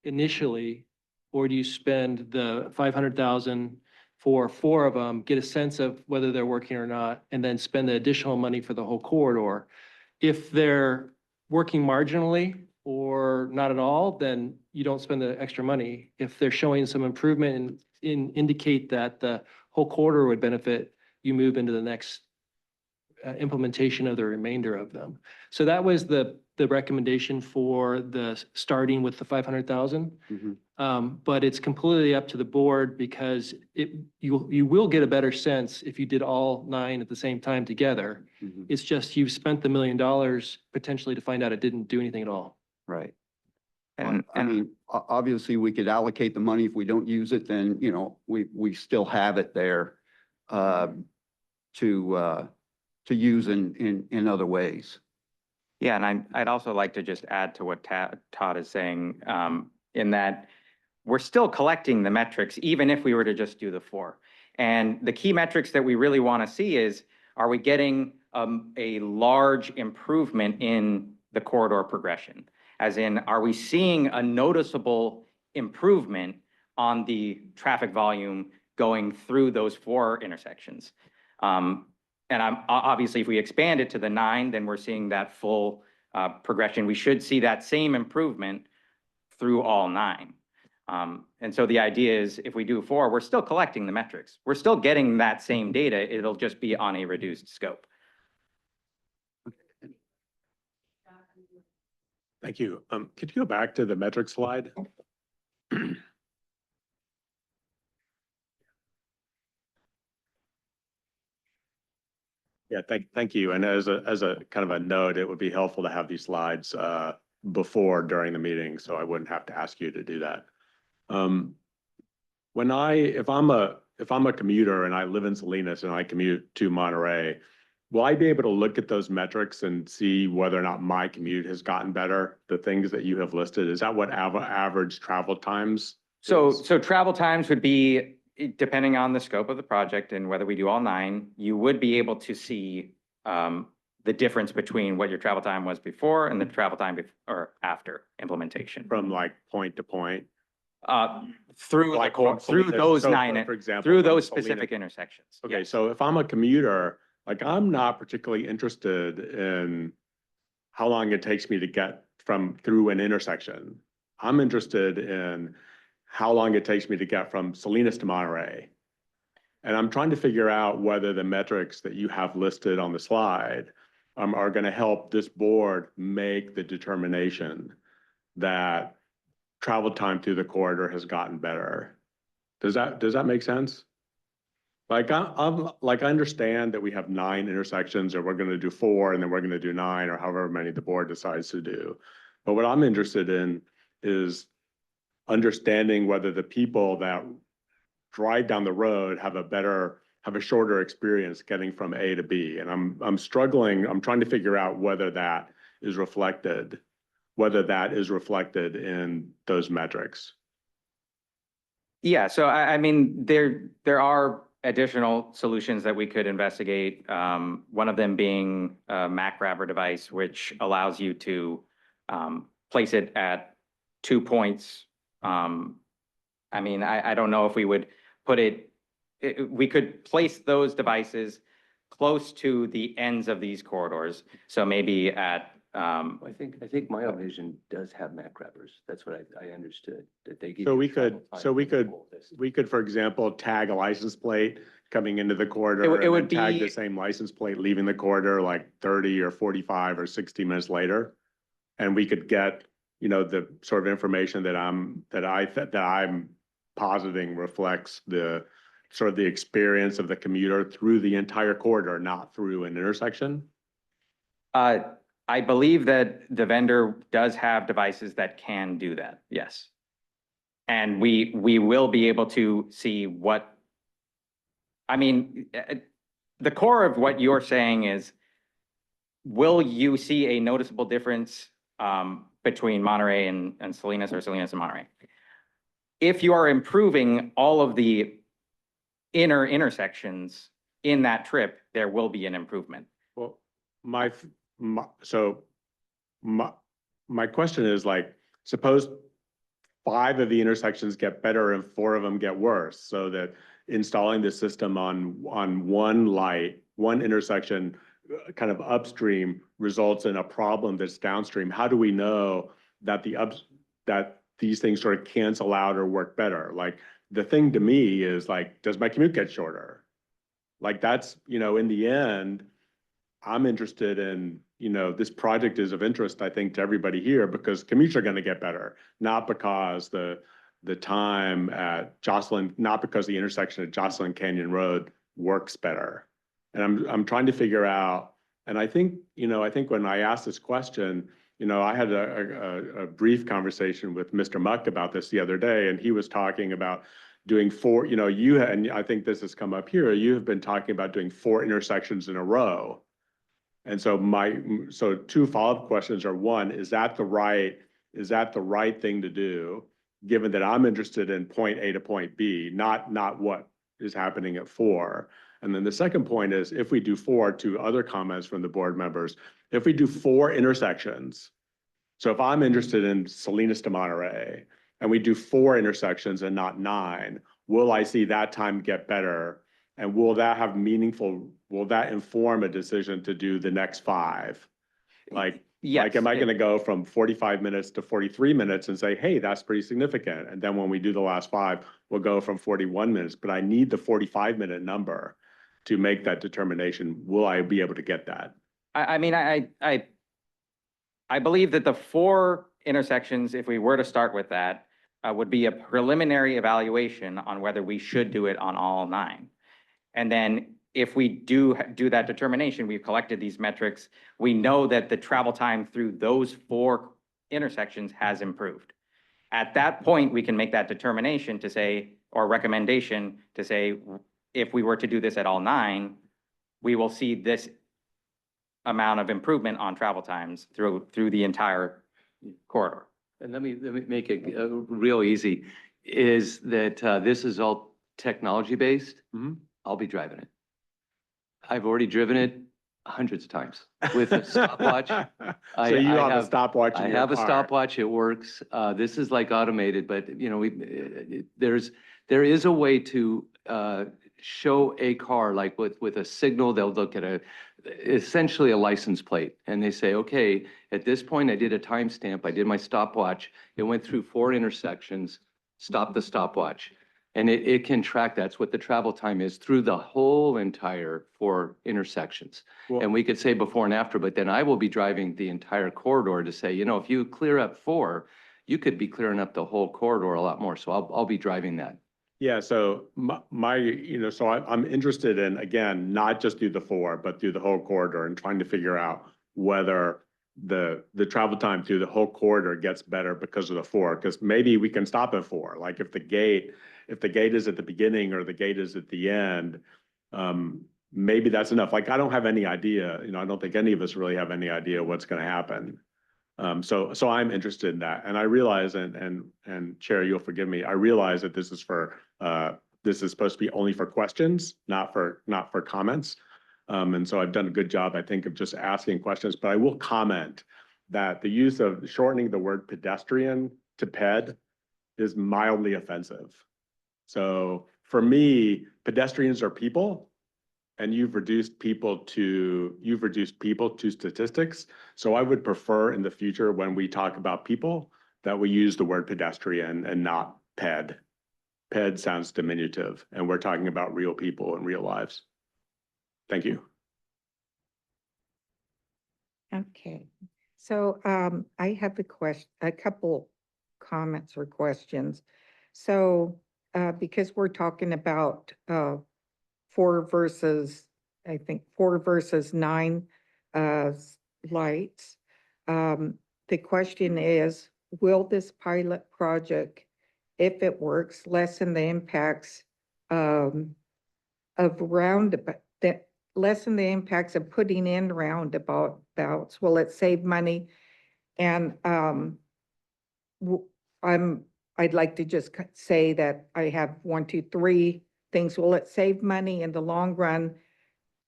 initially, or do you spend the 500,000 for 4 of them, get a sense of whether they're working or not, and then spend the additional money for the whole corridor? If they're working marginally or not at all, then you don't spend the extra money. If they're showing some improvement and indicate that the whole corridor would benefit, you move into the next implementation of the remainder of them. So that was the recommendation for the starting with the 500,000. But it's completely up to the board because you will get a better sense if you did all 9 at the same time together. It's just you've spent the $1 million potentially to find out it didn't do anything at all. Right. And I mean, obviously, we could allocate the money. If we don't use it, then, you know, we still have it there to use in other ways. Yeah, and I'd also like to just add to what Todd is saying, in that we're still collecting the metrics, even if we were to just do the 4. And the key metrics that we really want to see is, are we getting a large improvement in the corridor progression? As in, are we seeing a noticeable improvement on the traffic volume going through those 4 intersections? And obviously, if we expand it to the 9, then we're seeing that full progression. We should see that same improvement through all 9. And so the idea is, if we do 4, we're still collecting the metrics. We're still getting that same data. It'll just be on a reduced scope. Thank you. Could you go back to the metric slide? Yeah, thank you. And as a kind of a note, it would be helpful to have these slides during the meeting, so I wouldn't have to ask you to do that. If I'm a commuter and I live in Salinas and I commute to Monterey, will I be able to look at those metrics and see whether or not my commute has gotten better? The things that you have listed, is that what average travel times? So travel times would be, depending on the scope of the project and whether we do all 9, you would be able to see the difference between what your travel time was before and the travel time or after implementation. From like point to point? Through Like through those 9, for example, through from those Salinas. specific intersections. Okay, Yes. so if I'm a commuter, like I'm not particularly interested in how long it takes me to get through an intersection. I'm interested in how long it takes me to get from Salinas to Monterey. And I'm trying to figure out whether the metrics that you have listed on the slide are going to help this board make the determination that travel time through the corridor has gotten better. Does that make sense? Like I understand that we have 9 intersections, or we're going to do 4, and then we're going to do 9, or however many the board decides to do. But what I'm interested in is understanding whether the people that drive down the road have a better have a shorter experience getting from A to B. And I'm struggling, I'm trying to figure out whether that is reflected in those metrics. Yeah, so I mean, there are additional solutions that we could investigate. One of them being a Mac grabber device, which allows you to place it at 2 points. I mean, I don't know if we would put we could place those devices close to the ends of these corridors. So maybe at, I think my vision does have Mac grabbers. That's what I understood, that they give. So you we travel could, time so we for the could, whole distance. we could, for example, tag a license plate coming into the corridor. It would and then tag be- the same license plate leaving the corridor like 30 or 45 or 60 minutes later. And we could get, you know, the sort of information that I'm positing reflects the sort of the experience of the commuter through the entire corridor, not through an intersection. I believe that the vendor does have devices that can do that, yes. And we will be able to see what, I mean, the core of what you're saying is, will you see a noticeable difference between Monterey and Salinas, or Salinas and Monterey? If you are improving all of the inner intersections in that trip, there will be an improvement. Well, my question is, like, suppose 5 of the intersections get better and 4 of them get worse, so that installing the system on one intersection kind of upstream results in a problem that's downstream. How do we know that that these things sort of cancel out or work better? Like, the thing to me is, like, does my commute get shorter? Like, that's, you know, in the end, I'm interested in, you know, this project is of interest, I think, to everybody here, because commutes are going to get better, not because the time at Jocelyn, not because the intersection at Jocelyn Canyon Road works better. And I'm trying to figure out, and I think, you know, I think when I asked this question, you know, I had a brief conversation with Mr. Muck about this the other day, and he was talking about doing 4, you know, and I think this has come up here, you have been talking about doing 4 intersections in a row. And so so 2 follow-up questions are, 1, is that the right thing to do, given that I'm interested in point A to point B, not what is happening at 4? And then the second point is, if we do 4, 2 other comments from the board members, if we do 4 intersections, so if I'm interested in Salinas to Monterey and we do 4 intersections and not 9, will I see that time get better? And will that inform a decision to do the next 5? Like, Yes, like, am I going to go from 45 minutes to 43 minutes and say, hey, that's pretty significant? And then when we do the last 5, we'll go from 41 minutes, but I need the 45-minute number to make that determination. Will I be able to get that? I mean, I believe that the 4 intersections, if we were to start with that, would be a preliminary evaluation on whether we should do it on all 9. And then if we do that determination, we've collected these metrics, we know that the travel time through those 4 intersections has improved. At that point, we can make that determination to say, or recommendation to say, if we were to do this at all 9, we will see this amount of improvement on travel times through the entire corridor. And let me make it real easy, is that this is all technology-based. I'll be driving it. I've already driven it hundreds of times with a stopwatch. So you have a stopwatch in I your have a car. stopwatch, it works. This is like automated, but you know, there is a way to show a car, like with a signal. They'll look at essentially a license plate, and they say, okay, at this point I did a timestamp, I did my stopwatch, it went through 4 intersections, stop the stopwatch. And it can track, that's what the travel time is through the whole entire 4 intersections. Well, and we could say before and after, but then I will be driving the entire corridor to say, you know, if you clear up 4, you could be clearing up the whole corridor a lot more. So I'll be driving that. Yeah, so you know, so I'm interested in, again, not just through the 4, but through the whole corridor, and trying to figure out whether the travel time through the whole corridor gets better because of the 4, because maybe we can stop at 4. Like, if the gate is at the beginning or the gate is at the end, Maybe that's enough. Like, I don't have any idea, I don't think any of us really have any idea what's going to happen. So I'm interested in that. And I realize, and Chair, you'll forgive me, I realize that this is supposed to be only for questions, not for comments. And so I've done a good job, I think, of just asking questions, but I will comment that the use of shortening the word pedestrian to ped is mildly offensive. So for me, pedestrians are people, and you've reduced people to statistics. So I would prefer in the future, when we talk about people, that we use the word pedestrian and not ped. Ped sounds diminutive, and we're talking about real people and real lives. Thank you. Okay, so I have a couple comments or questions. So because we're talking about 4 versus 9 lights, the question is, will this pilot project, if it works, lessen the impacts of putting in roundabouts? Will it save money? And I'd like to just say that I have 1, 2, 3 things. Will it save money in the long run?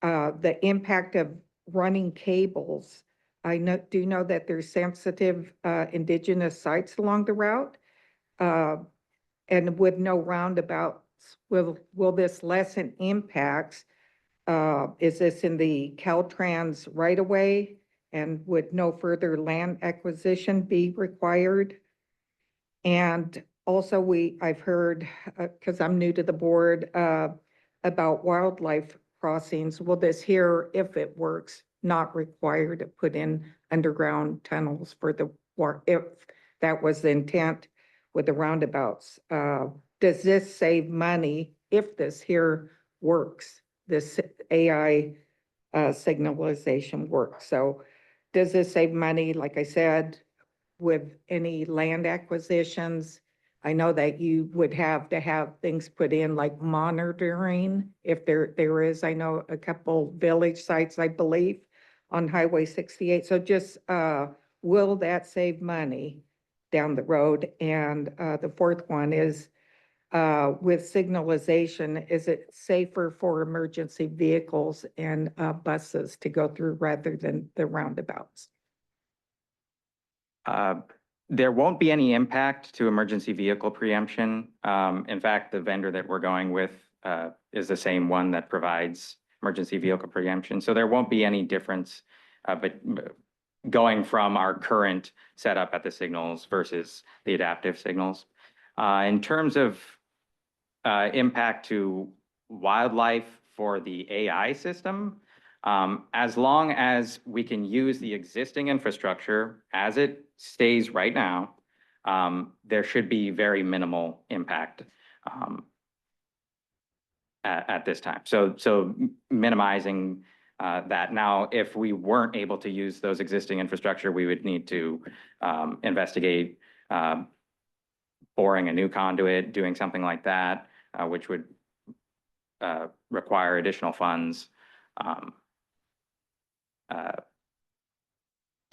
The impact of running cables. I do know that there's sensitive indigenous sites along the route. And with no roundabouts, will this lessen impacts? Is this in the Caltrans right of way? And would no further land acquisition be required? And also I've heard, because I'm new to the board, about wildlife crossings. Will this here, if it works, not require to put in underground tunnels for if that was the intent with the roundabouts? Does this save money if this here works, this AI signalization works? So does this save money, like I said, with any land acquisitions? I know that you would have to have things put in like monitoring if there is, I know a couple village sites, I believe, on Highway 68. So just will that save money down the road? And the fourth one is with signalization, is it safer for emergency vehicles and buses to go through rather than the roundabouts? There won't be any impact to emergency vehicle preemption. In fact, the vendor that we're going with is the same one that provides emergency vehicle preemption. So there won't be any difference, but going from our current setup at the signals versus the adaptive signals. In terms of impact to wildlife for the AI system, as long as we can use the existing infrastructure as it stays right now, there should be very minimal impact at this time. So minimizing that. Now, if we weren't able to use those existing infrastructure, we would need to investigate boring a new conduit, doing something like that, which would require additional funds.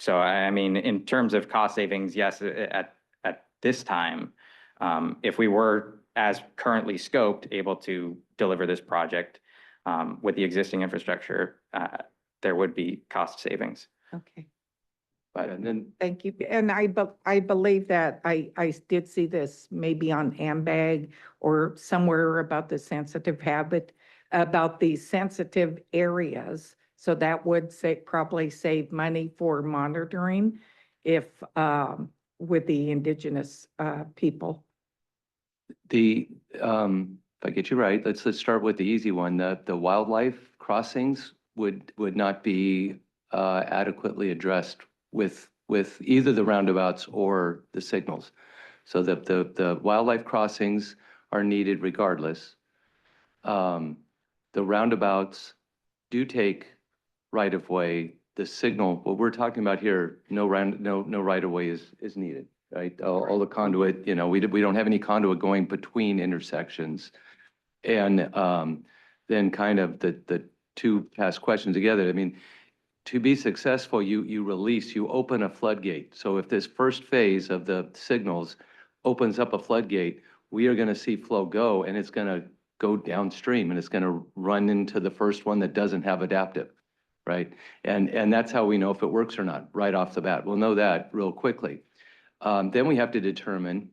So I mean, in terms of cost savings, yes, at this time, if we were, as currently scoped, able to deliver this project with the existing infrastructure, there would be cost savings. Okay. But and then Thank you. And I believe that I did see this maybe on AMBAG or somewhere about the sensitive about the sensitive areas. So that would probably save money for monitoring if with the indigenous people. If I get you right, let's start with the easy one. The wildlife crossings would not be adequately addressed with either the roundabouts or the signals. So the wildlife crossings are needed regardless. The roundabouts do take right of way. The signal, what we're talking about here, no right of way is needed, right? All the conduit, we don't have any conduit going between intersections. And then kind of the two past questions together. I mean, to be successful, you open a floodgate. So if this first phase of the signals opens up a floodgate, we are going to see flow go, and it's going to go downstream, and it's going to run into the first one that doesn't have adaptive, right? And that's how we know if it works or not, right off the bat. We'll know that real quickly. Then we have to determine,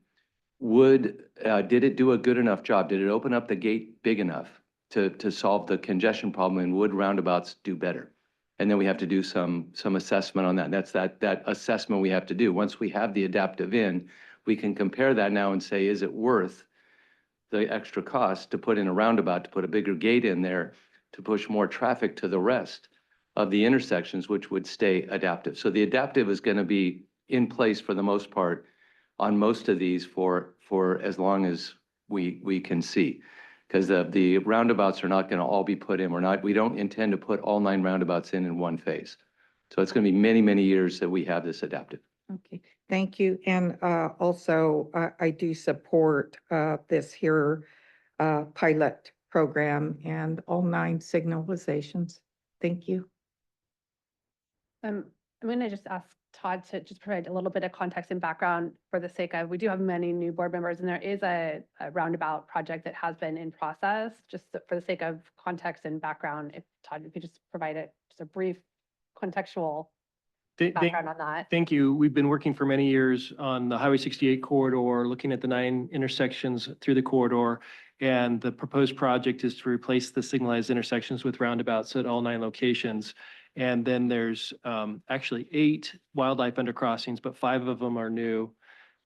did it do a good enough job? Did it open up the gate big enough to solve the congestion problem, and would roundabouts do better? And then we have to do some assessment on that. And that's that assessment we have to do. Once we have the adaptive in, we can compare that now and say, is it worth the extra cost to put in a roundabout, to put a bigger gate in there, to push more traffic to the rest of the intersections, which would stay adaptive. So the adaptive is going to be in place for the most part on most of these for as long as we can see. Because the roundabouts are not going to all be put in. We don't intend to put all 9 roundabouts in one phase. So it's going to be many, many years that we have this adaptive. Okay, thank you. And also, I do support this here pilot program and all 9 signalizations. Thank you. I'm going to just ask Todd to just provide a little bit of context and background for the sake of, we do have many new board members, and there is a roundabout project that has been in process. Just for the sake of context and background, if Todd, if you just provide just a brief contextual background on that. Thank you. We've been working for many years on the Highway 68 corridor, looking at the 9 intersections through the corridor. And the proposed project is to replace the signalized intersections with roundabouts at all 9 locations. And then there's actually 8 wildlife undercrossings, but 5 of them are new.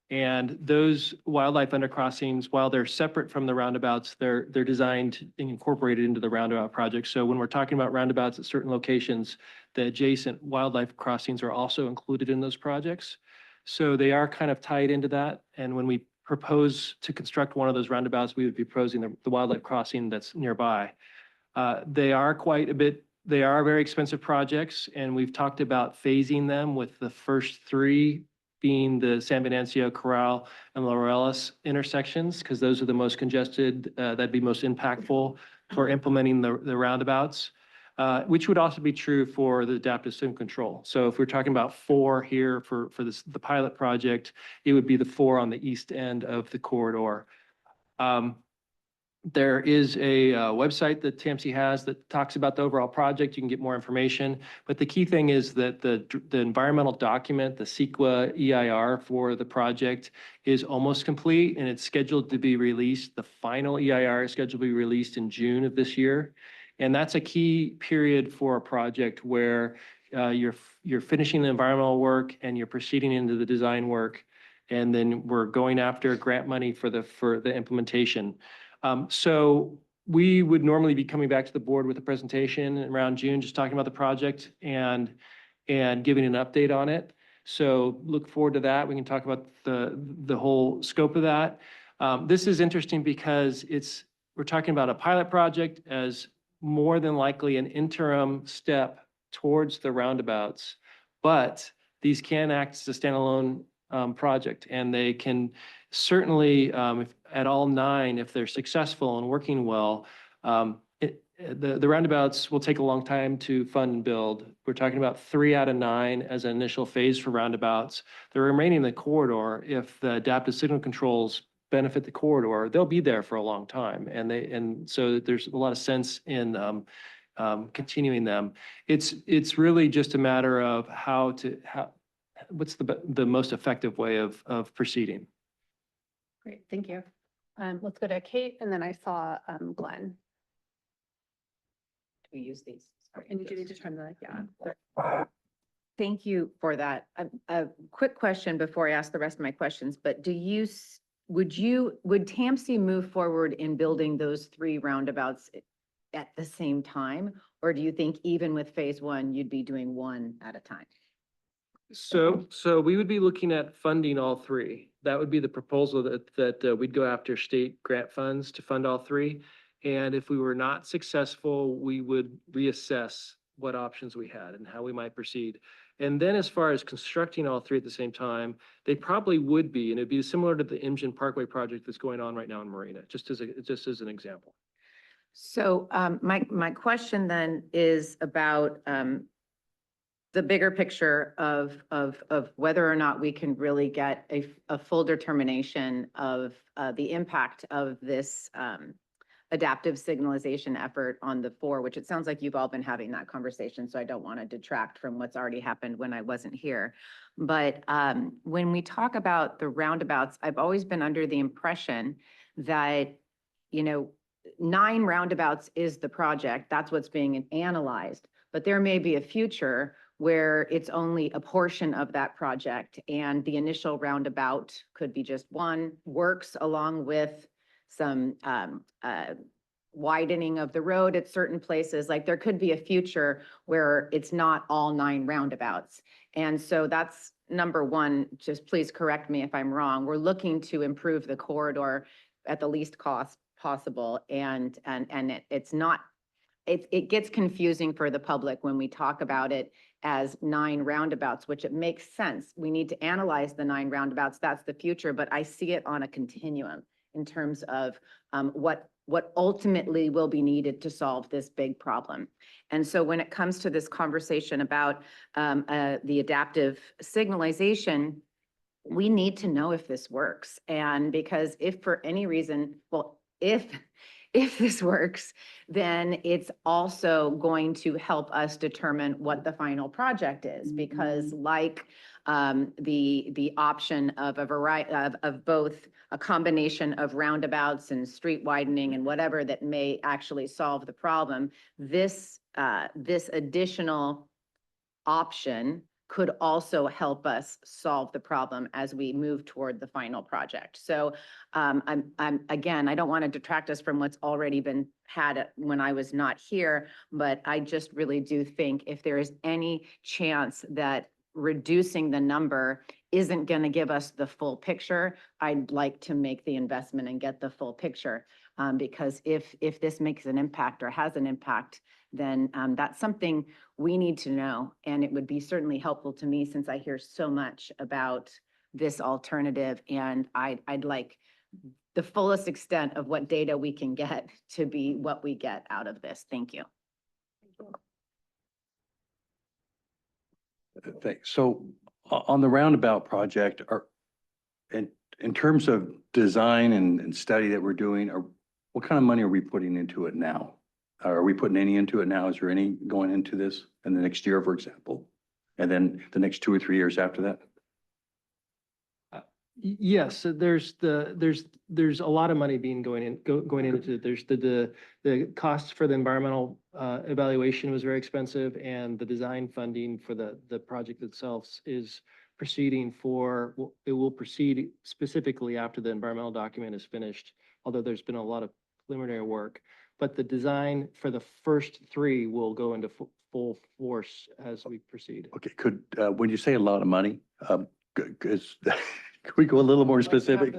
And those wildlife undercrossings, while they're separate from the roundabouts, they're designed and incorporated into the roundabout project. So when we're talking about roundabouts at certain locations, the adjacent wildlife crossings are also included in those projects. So they are kind of tied into that. And when we propose to construct one of those roundabouts, we would be proposing the wildlife crossing that's nearby. They are quite a bit. They are very expensive projects, and we've talked about phasing them, with the first 3 being the San Venancio, Corral, and Laureles intersections, because those are the most congested, that'd be most impactful for implementing the roundabouts, which would also be true for the adaptive signal control. So if we're talking about 4 here for the pilot project, it would be the 4 on the east end of the corridor. There is a website that TAMC has that talks about the overall project. You can get more information. But the key thing is that the environmental document, the CEQA EIR for the project, is almost complete, and it's scheduled to be released. The final EIR is scheduled to be released in June of this year. And that's a key period for a project where you're finishing the environmental work and you're proceeding into the design work. And then we're going after grant money for the implementation. So we would normally be coming back to the board with a presentation around June, just talking about the project and giving an update on it. So look forward to that. We can talk about the whole scope of that. This is interesting because we're talking about a pilot project as more than likely an interim step towards the roundabouts, but these can act as a standalone project, and they can certainly, if at all 9, if they're successful and working well, the roundabouts will take a long time to fund and build. We're talking about 3 out of 9 as an initial phase for roundabouts. The remaining in the corridor, if the adaptive signal controls benefit the corridor, they'll be there for a long time, and so there's a lot of sense in continuing them. It's really just a matter of what's the most effective way of proceeding. Great, thank you. Let's go to Kate, and then I saw Glenn. We use these. Sorry, And you need to turn the, Thank you for that. A quick question before I ask the rest of my questions, but would TAMC move forward in building those 3 roundabouts at the same time? Or do you think even with phase 1, you'd be doing 1 at a time? So we would be looking at funding all 3. That would be the proposal that we'd go after state grant funds to fund all 3. And if we were not successful, we would reassess what options we had and how we might proceed. And then as far as constructing all 3 at the same time, they probably would be, and it'd be similar to the Imgen Parkway project that's going on right now in Marina, just as an example. So my question then is about the bigger picture of whether or not we can really get a full determination of the impact of this adaptive signalization effort on the four, which it sounds like you've all been having that conversation, so I don't want to detract from what's already happened when I wasn't here. But when we talk about the roundabouts, I've always been under the impression that, 9 roundabouts is the project. That's what's being analyzed. But there may be a future where it's only a portion of that project and the initial roundabout could be just one, works along with some widening of the road at certain places. Like there could be a future where it's not all 9 roundabouts. And so that's number one, just please correct me if I'm wrong. We're looking to improve the corridor at the least cost possible. And it's not, it gets confusing for the public when we talk about it as 9 roundabouts, which it makes sense. We need to analyze the 9 roundabouts. That's the future, but I see it on a continuum in terms of what ultimately will be needed to solve this big problem. And so when it comes to this conversation about the adaptive signalization, we need to know if this works. And because if for any reason, well, if this works, then it's also going to help us determine what the final project is. Because like the option of a variety of both a combination of roundabouts and street widening and whatever that may actually solve the problem, this additional option could also help us solve the problem as we move toward the final project. So again, I don't want to detract us from what's already been had when I was not here, but I just really do think if there is any chance that reducing the number isn't going to give us the full picture, I'd like to make the investment and get the full picture. Because if this makes an impact or has an impact, then that's something we need to know. And it would be certainly helpful to me since I hear so much about this alternative. And I'd like the fullest extent of what data we can get to be what we get out of this. Thank you. Thanks. So on the roundabout project, in terms of design and study that we're doing, what kind of money are we putting into it now? Are we putting any into it now? Is there any going into this in the next year, for example? And then the next 2 or 3 years after that? Yes, so there's a lot of money going into it. There's the cost for the environmental evaluation was very expensive, and the design funding for the project itself is proceeding it will proceed specifically after the environmental document is finished, although there's been a lot of preliminary work. But the design for the first 3 will go into full force as we proceed. Okay, when you say a lot of money, could we go a little more specific?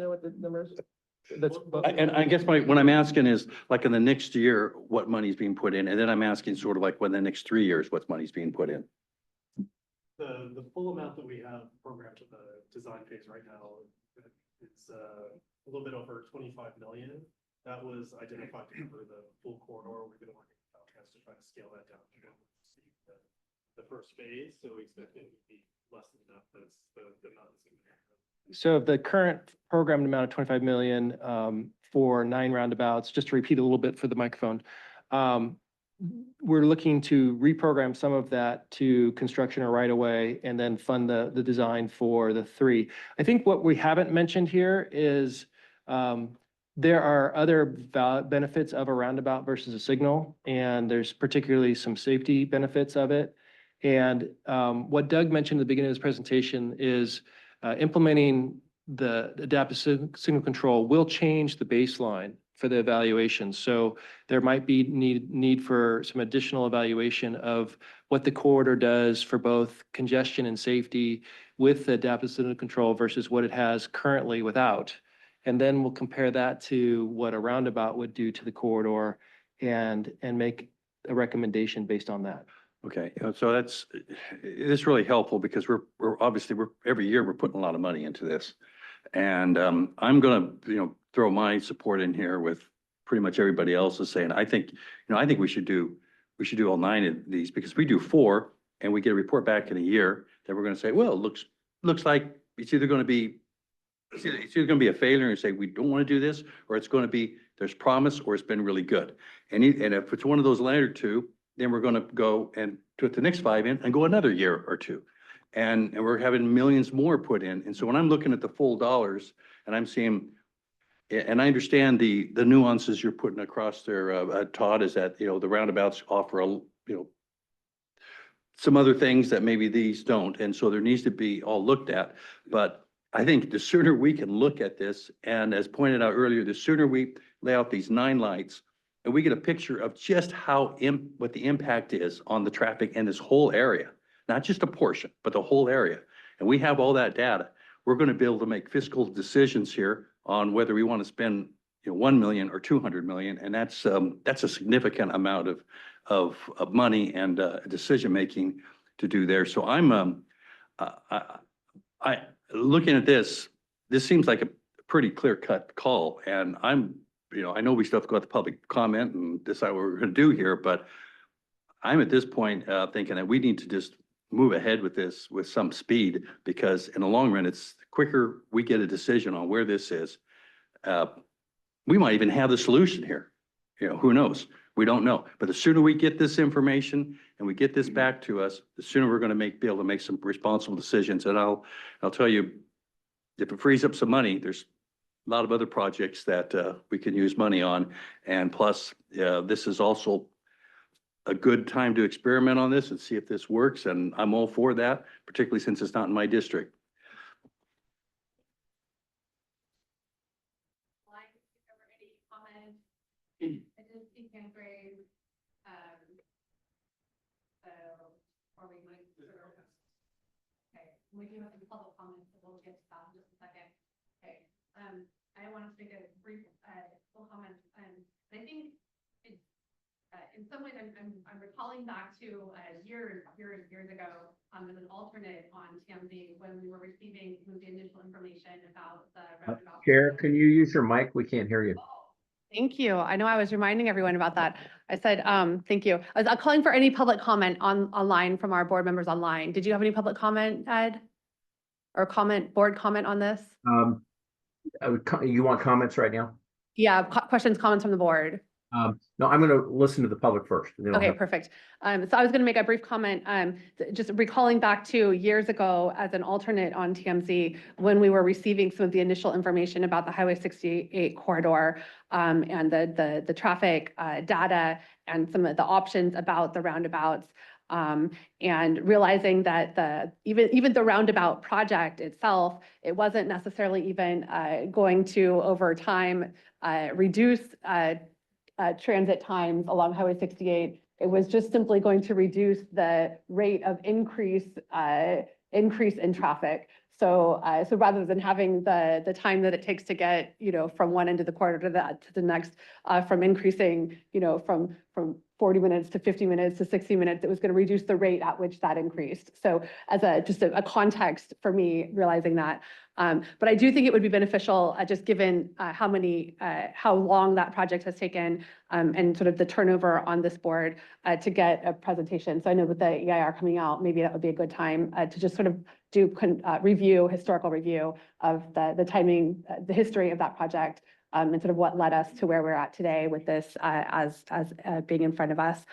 And I guess what I'm asking is, like in the next year, what money's being put in? And then I'm asking sort of like when the next 3 years, what money's being put in? The full amount that we have programmed to the design phase right now is a little bit over 25 million. That was identified to cover the full corridor. We're going to work with Caltrans to try to scale that down to the first phase. So we expect it would be less than that. That's the amount that's going to happen. So the current programmed amount of 25 million for 9 roundabouts, just to repeat a little bit for the microphone, we're looking to reprogram some of that to construction or right away and then fund the design for the 3. I think what we haven't mentioned here is there are other benefits of a roundabout versus a signal, and there's particularly some safety benefits of it. And what Doug mentioned at the beginning of his presentation is implementing the adaptive signal control will change the baseline for the evaluation. So there might be need for some additional evaluation of what the corridor does for both congestion and safety with the adaptive signal control versus what it has currently without. And then we'll compare that to what a roundabout would do to the corridor and make a recommendation based on that. Okay, so it's really helpful because we're obviously every year we're putting a lot of money into this. And I'm gonna, throw my support in here with pretty much everybody else is saying. I think, I think we should do all 9 of these, because if we do 4 and we get a report back in a year, then we're gonna say, well, it looks like it's either gonna be a failure and say, we don't want to do this, or it's going to be, there's promise, or it's been really good. And if it's one of those latter 2, then we're going to go and put the next 5 in and go another year or 2. And we're having millions more put in. And so when I'm looking at the full dollars and I'm seeing, and I understand the nuances you're putting across there, Todd, is that, the roundabouts offer some other things that maybe these don't. And so there needs to be all looked at. But I think the sooner we can look at this, and as pointed out earlier, the sooner we lay out these 9 lights and we get a picture of just what the impact is on the traffic in this whole area, not just a portion, but the whole area. And we have all that data. We're going to be able to make fiscal decisions here on whether we want to spend 1 million or 200 million. And that's a significant amount of money and decision-making to do there. So I'm, looking at this seems like a pretty clear-cut call, and I know we still have to go out to public comment and decide what we're going to do here, but I'm at this point thinking that we need to just move ahead with this with some speed, because in the long run, it's the quicker we get a decision on where this is. We might even have the solution here. Who knows? We don't know. But the sooner we get this information and we get this back to us, the sooner we're going to be able to make some responsible decisions. And I'll tell you, if it frees up some money, there's a lot of other projects that we can use money on. And plus, this is also a good time to experiment on this and see if this works. And I'm all for that, particularly since it's not in my district. I did see hand raised, so, or we might. Okay, we do have some public comments, so we'll get to that in just a second. Okay, I wanted to make a brief, full comment, I think it's, in some ways, I'm recalling back to, years ago, as an alternate on TMZ, when we were receiving some of the initial information about the roundabout. Chair, can you use your mic? We can't hear you. Thank you. I know I was reminding everyone about that. I said, thank you. I was calling for any public comment online from our board members online. Did you have any public comment, Ed? Or board comment on this? You want comments right now? Yeah, questions, comments from the board. No, I'm going to listen to the public first. And then I'll Okay, have- perfect. So I was going to make a brief comment, just recalling back to years ago as an alternate on TMZ, when we were receiving some of the initial information about the Highway 68 corridor, and the traffic data and some of the options about the roundabouts, and realizing that even the roundabout project itself, it wasn't necessarily even going to, over time, reduce transit times along Highway 68. It was just simply going to reduce the rate of increase in traffic. So rather than having the time that it takes to get, from one end of the corridor to the next, from increasing, from 40 minutes to 50 minutes to 60 minutes, it was going to reduce the rate at which that increased. So as just a context for me, realizing that. But I do think it would be beneficial, just given how long that project has taken, and sort of the turnover on this board, to get a presentation. So I know with the EIR coming out, maybe that would be a good time to just sort of do historical review of the timing, the history of that project, and sort of what led us to where we're at today with this as being in front of us.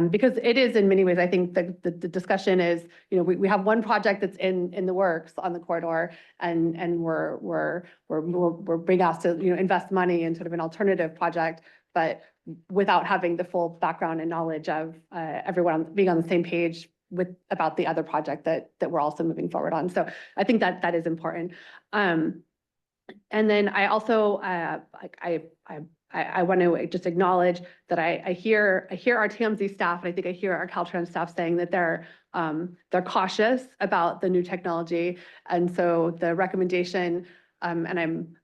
Because it is, in many ways, I think the discussion is, we have one project that's in the works on the corridor, and we're being asked to, invest money in sort of an alternative project, but without having the full background and knowledge of everyone being on the same page about the other project that we're also moving forward on. So I think that is important. And then I also, I want to just acknowledge that I hear our TMZ staff, and I think I hear our Caltrans staff saying that they're cautious about the new technology. And so the recommendation, and I'm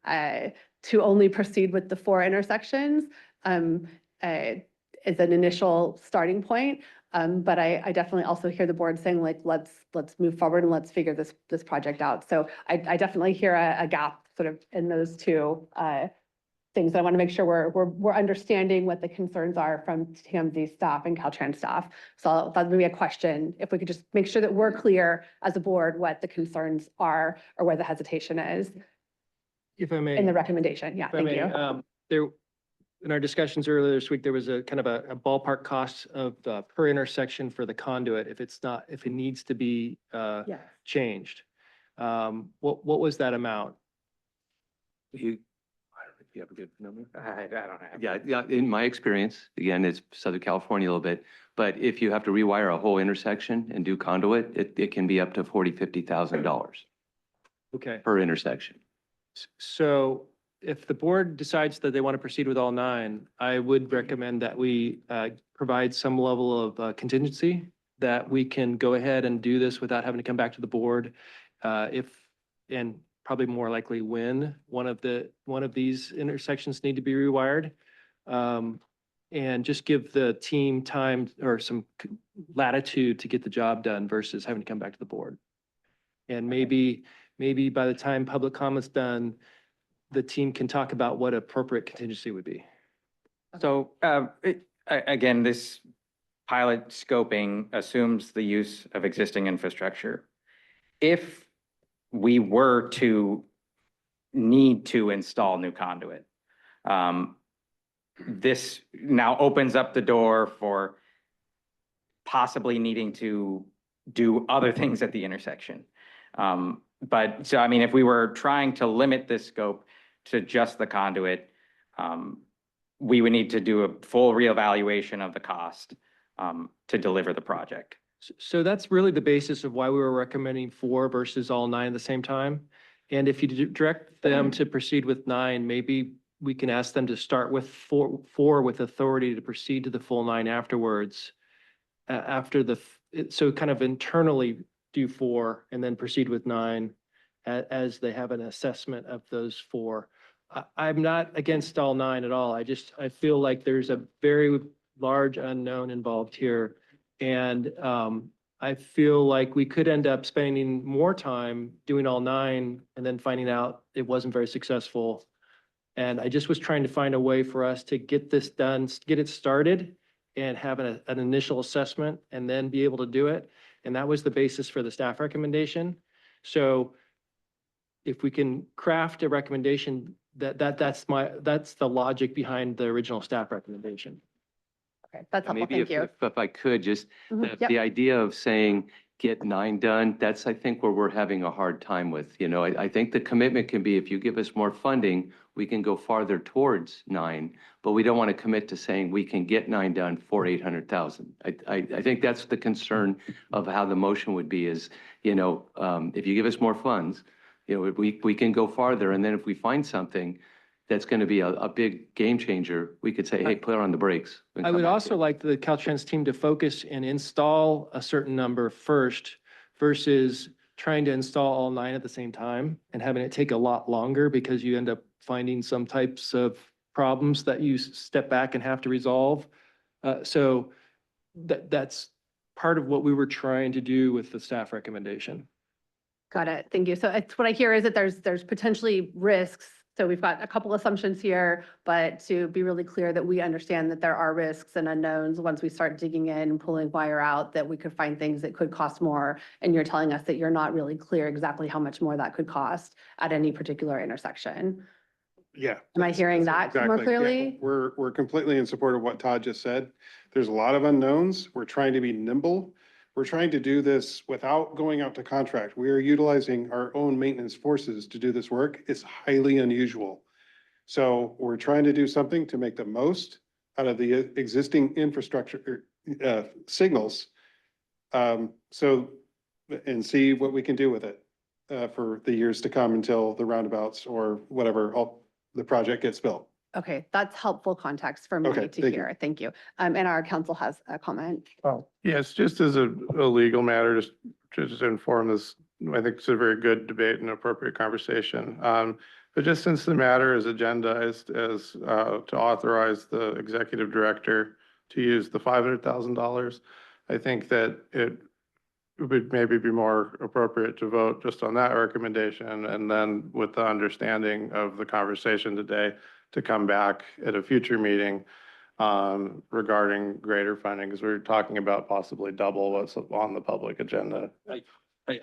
to only proceed with the 4 intersections, is an initial starting point. But I definitely also hear the board saying, like, let's move forward and let's figure this project out. So I definitely hear a gap sort of in those two things. I want to make sure we're understanding what the concerns are from TMZ staff and Caltrans staff. So that would be a question, if we could just make sure that we're clear as a board what the concerns are or where the hesitation is If I may. in the recommendation. Yeah, If I thank may, you. there, in our discussions earlier this week, there was a kind of a ballpark cost of per intersection for the conduit if it needs to be Yes. changed. What was that amount? You, I don't know if you have a good number. I don't have. Yeah, in my experience, again, it's Southern California a little bit, but if you have to rewire a whole intersection and do conduit, it can be up to $40,000-$50,000 Okay, per intersection. so if the board decides that they want to proceed with all 9, I would recommend that we provide some level of contingency, that we can go ahead and do this without having to come back to the board. And probably more likely when one of these intersections need to be rewired. And just give the team time or some latitude to get the job done versus having to come back to the board. And maybe by the time public comment's done, the team can talk about what appropriate contingency would be. So, again, this pilot scoping assumes the use of existing infrastructure. If we were to need to install new conduit, this now opens up the door for possibly needing to do other things at the intersection. But so, I mean, if we were trying to limit this scope to just the conduit, we would need to do a full reevaluation of the cost to deliver the project. So that's really the basis of why we were recommending 4 versus all 9 at the same time. And if you direct them to proceed with 9, maybe we can ask them to start with 4 with authority to proceed to the full 9 afterwards. So kind of internally do 4 and then proceed with 9 as they have an assessment of those 4. I'm not against all 9 at all. I feel like there's a very large unknown involved here. And I feel like we could end up spending more time doing all 9 and then finding out it wasn't very successful. And I just was trying to find a way for us to get this done, get it started and have an initial assessment and then be able to do it. And that was the basis for the staff recommendation. So if we can craft a recommendation, that's the logic behind the original staff recommendation. Okay, that's helpful. Maybe Thank you. if I could, just Yep. the idea of saying, get 9 done, that's, I think, where we're having a hard time with. I think the commitment can be, if you give us more funding, we can go farther towards 9, but we don't want to commit to saying we can get 9 done for 800,000. I think that's the concern of how the motion would be is, if you give us more funds, we can go farther. And then if we find something that's going to be a big game changer, we could say, hey, put on the brakes. and I come would back also to it. like the Caltrans team to focus and install a certain number first versus trying to install all 9 at the same time and having it take a lot longer because you end up finding some types of problems that you step back and have to resolve. So that's part of what we were trying to do with the staff recommendation. Got it. Thank you. So it's what I hear is that there's potentially risks. So we've got a couple assumptions here, but to be really clear that we understand that there are risks and unknowns once we start digging in and pulling wire out, that we could find things that could cost more. And you're telling us that you're not really clear exactly how much more that could cost at any particular intersection. Yeah. Am I hearing that more Exactly. Yeah. clearly? We're completely in support of what Todd just said. There's a lot of unknowns. We're trying to be nimble. We're trying to do this without going out to contract. We are utilizing our own maintenance forces to do this work. It's highly unusual. So we're trying to do something to make the most out of the existing infrastructure, signals. And see what we can do with it for the years to come until the roundabouts or whatever, the project gets built. Okay, that's helpful context for me Okay, to thank you. hear. Thank you. And our council has a comment. Oh, yes, just as a legal matter, just to inform this, I think it's a very good debate and appropriate conversation. But just since the matter is agendized as to authorize the executive director to use the $500,000, I think that it would maybe be more appropriate to vote just on that recommendation. And then with the understanding of the conversation today, to come back at a future meeting regarding greater funding, because we're talking about possibly double what's on the public agenda.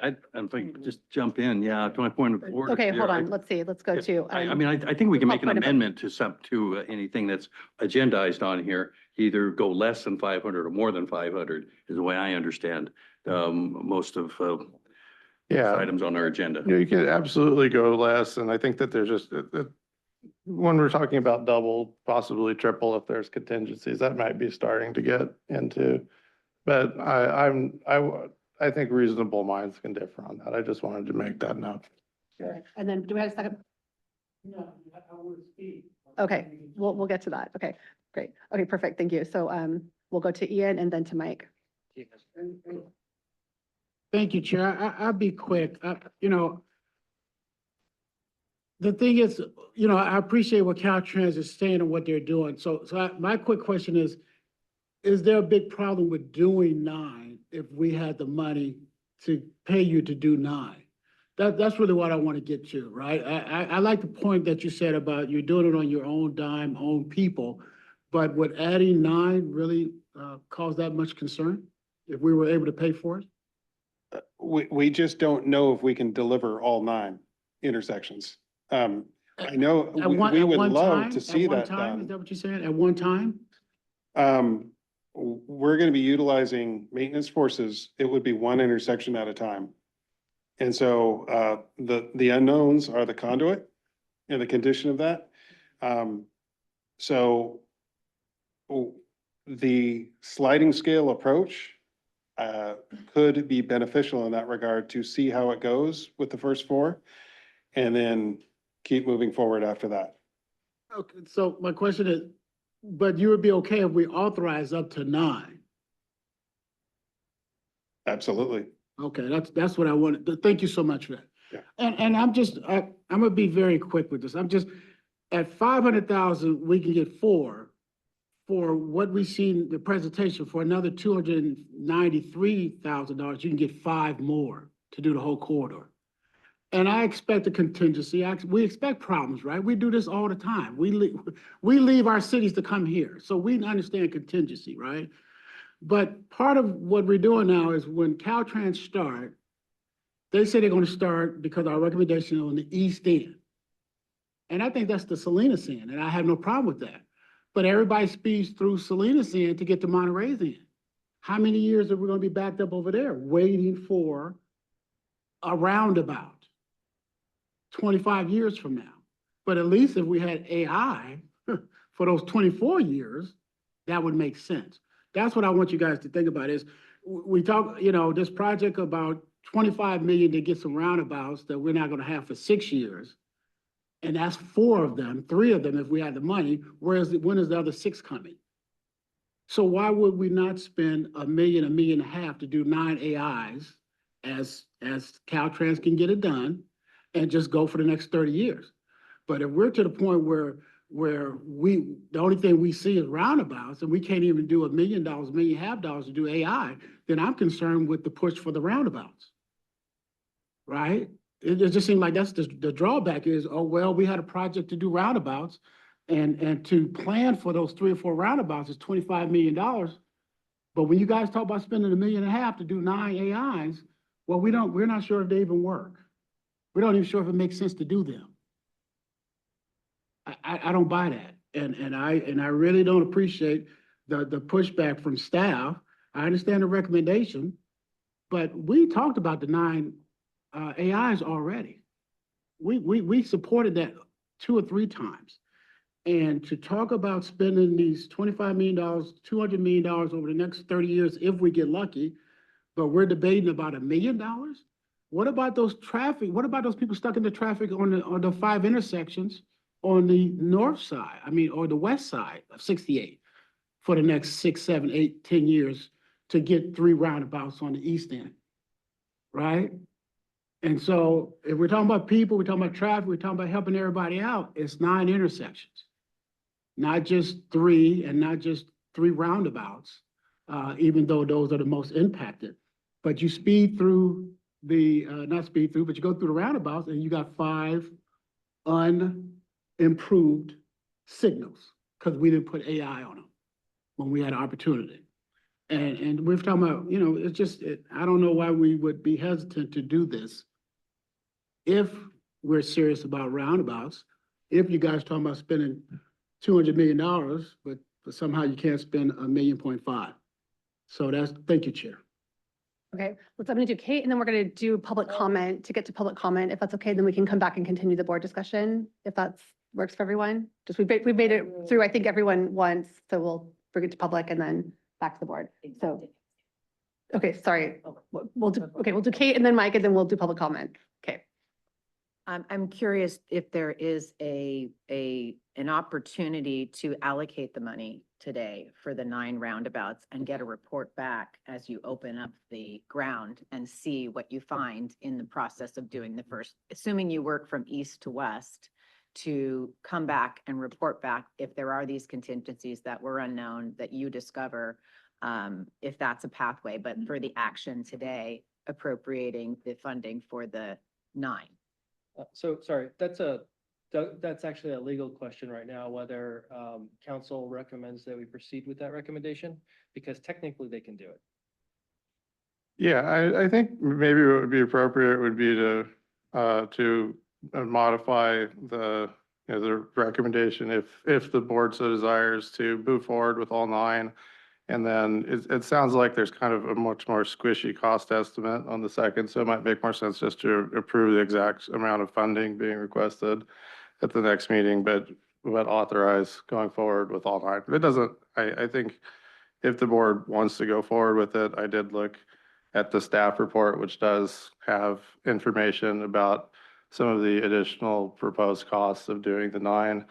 I'm thinking, just jump in, yeah, to my point of order. Okay, hold Yeah, on, let's see, let's go to. I mean, I think we can make an point of- amendment to anything that's agendized on here, either go less than 500 or more than 500 is the way I understand most of Yeah. items on our agenda. You can absolutely go less, and I think that there's just, when we're talking about double, possibly triple, if there's contingencies, that might be starting to get into. But I think reasonable minds can differ on that. I just wanted to make that note. Sure. And then do we have a second? No, I would speak. Okay, we'll get to that. Okay, great. Okay, perfect. Thank you. So, we'll go to Ian and then to Mike. Thank you, Chair. I'll be quick. You know, the thing is, you know, I appreciate what Caltrans is saying and what they're doing. My quick question is there a big problem with doing 9 if we had the money to pay you to do 9? That's really what I want to get to, right? I like the point that you said about you're doing it on your own dime, own people, but would adding 9 really cause that much concern if we were able to pay for it? We just don't know if we can deliver all 9 intersections. I know At we one would love time? to see At one that time? Is done. that what you're saying? At one time? We're gonna be utilizing maintenance forces. It would be 1 intersection at a time. And so, the unknowns are the conduit and the condition of that. So the sliding scale approach could be beneficial in that regard to see how it goes with the first 4 and then keep moving forward after that. Okay, so my question is, but you would be okay if we authorize up to 9? Absolutely. Okay, that's what I wanted. Thank you so much for that. Yeah. And I'm gonna be very quick with this. I'm just, at 500,000, we can get 4. For what we see in the presentation, for another $293,000, you can get 5 more to do the whole corridor. And I expect a contingency. We expect problems, right? We do this all the time. We leave our cities to come here, so we understand contingency, right? But part of what we're doing now is when Caltrans start, they say they're gonna start because our recommendation on the east end. And I think that's the Salinas end, and I have no problem with that. But everybody speeds through Salinas end to get to Monterey's end. How many years are we gonna be backed up over there waiting for a roundabout? 25 years from now. But at least if we had AI for those 24 years, that would make sense. That's what I want you guys to think about is we talk, you know, this project about 25 million to get some roundabouts that we're not gonna have for 6 years. And that's 4 of them, 3 of them if we had the money, whereas when is the other 6 coming? So why would we not spend $1 million, $1.5 million to do 9 AIs as Caltrans can get it done and just go for the next 30 years? But if we're to the point where the only thing we see is roundabouts and we can't even do $1 million, $1.5 million to do AI, then I'm concerned with the push for the roundabouts. Right? It just seemed like that's the drawback is, oh, well, we had a project to do roundabouts and to plan for those 3 or 4 roundabouts is $25 million. But when you guys talk about spending $1.5 million to do 9 AIs, well, we're not sure if they even work. We don't even sure if it makes sense to do them. I don't buy that. And I really don't appreciate the pushback from staff. I understand the recommendation, but we talked about the 9 AIs already. We supported that 2 or 3 times. And to talk about spending these $25 million, $200 million over the next 30 years, if we get lucky, but we're debating about $1 million? What about those traffic? What about those people stuck in the traffic on the 5 intersections on the north side, or the west side of 68 for the next 6, 7, 8, 10 years to get 3 roundabouts on the east end, right? And so if we're talking about people, we're talking about traffic, we're talking about helping everybody out, it's 9 intersections, not just 3 and not just 3 roundabouts, even though those are the most impacted. But you speed through not speed through, but you go through the roundabouts and you got 5 unimproved signals, because we didn't put AI on them when we had an opportunity. And we're talking about, you know, it's just, I don't know why we would be hesitant to do this if we're serious about roundabouts. If you guys talking about spending $200 million, but somehow you can't spend $1.5 million. So thank you, Chair. Okay, I'm gonna do Kate, and then we're gonna do public comment. To get to public comment, if that's okay, then we can come back and continue the board discussion, if that's works for everyone. Just we made it through, I think, everyone once, so we'll bring it to public and then back to the board. So, okay, sorry. We'll do Kate and then Mike, and then we'll do public comment. Okay. I'm curious if there is an opportunity to allocate the money today for the 9 roundabouts and get a report back as you open up the ground and see what you find in the process of doing the first, assuming you work from east to west, to come back and report back if there are these contingencies that were unknown that you discover, if that's a pathway, but for the action today, appropriating the funding for the 9. So, sorry, that's actually a legal question right now, whether council recommends that we proceed with that recommendation, because technically they can do it. Yeah, I think maybe what would be appropriate would be to modify the, you know, the recommendation if the board so desires to move forward with all 9. And then it sounds like there's kind of a much more squishy cost estimate on the second, so it might make more sense just to approve the exact amount of funding being requested at the next meeting, but authorize going forward with all 9. It doesn't, I think if the board wants to go forward with it, I did look at the staff report, which does have information about some of the additional proposed costs of doing the 9.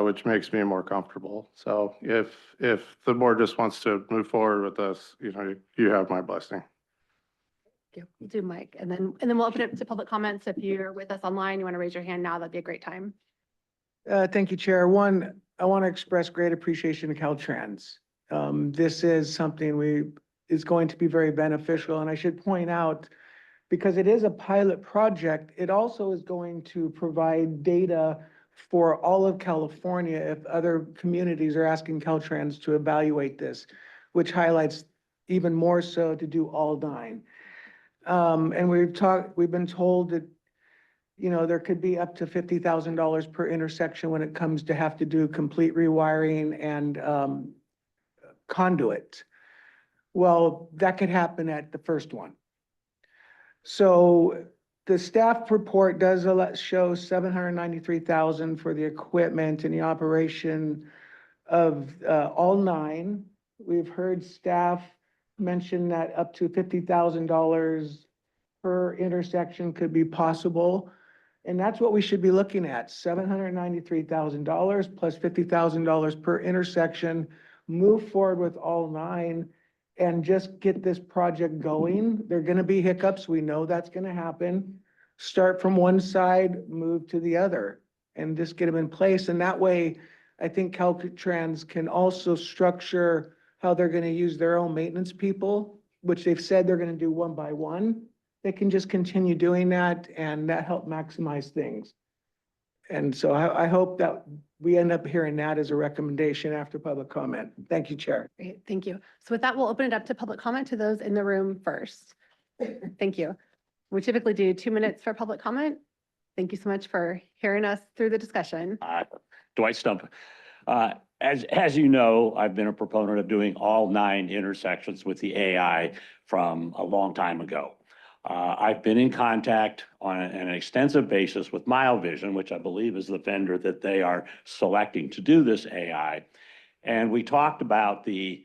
Which makes me more comfortable. So if the board just wants to move forward with this, you know, you have my blessing. Okay, we'll do Mike, and then we'll open it to public comments. If you're with us online, you want to raise your hand now, that'd be a great time. Thank you, Chair. One, I want to express great appreciation to Caltrans. This is something is going to be very beneficial, and I should point out, because it is a pilot project, it also is going to provide data for all of California if other communities are asking Caltrans to evaluate this, which highlights even more so to do all 9. And we've been told that, you know, there could be up to $50,000 per intersection when it comes to have to do complete rewiring and conduit. Well, that could happen at the first one. So the staff report does show $793,000 for the equipment and the operation of all 9. We've heard staff mention that up to $50,000 per intersection could be possible. And that's what we should be looking at, $793,000 plus $50,000 per intersection, move forward with all 9 and just get this project going. There are going to be hiccups. We know that's going to happen. Start from one side, move to the other, and just get them in place. And that way, I think Caltrans can also structure how they're going to use their own maintenance people, which they've said they're going to do one by one. They can just continue doing that, and that help maximize things. And so I hope that we end up hearing that as a recommendation after public comment. Thank you, Chair. Great, thank you. So with that, we'll open it up to public comment to those in the room first. Thank you. We typically do 2 minutes for public comment. Thank you so much for hearing us through the discussion. Dwight Stump. As you know, I've been a proponent of doing all 9 intersections with the AI from a long time ago. I've been in contact on an extensive basis with MileVision, which I believe is the vendor that they are selecting to do this AI. And we talked about the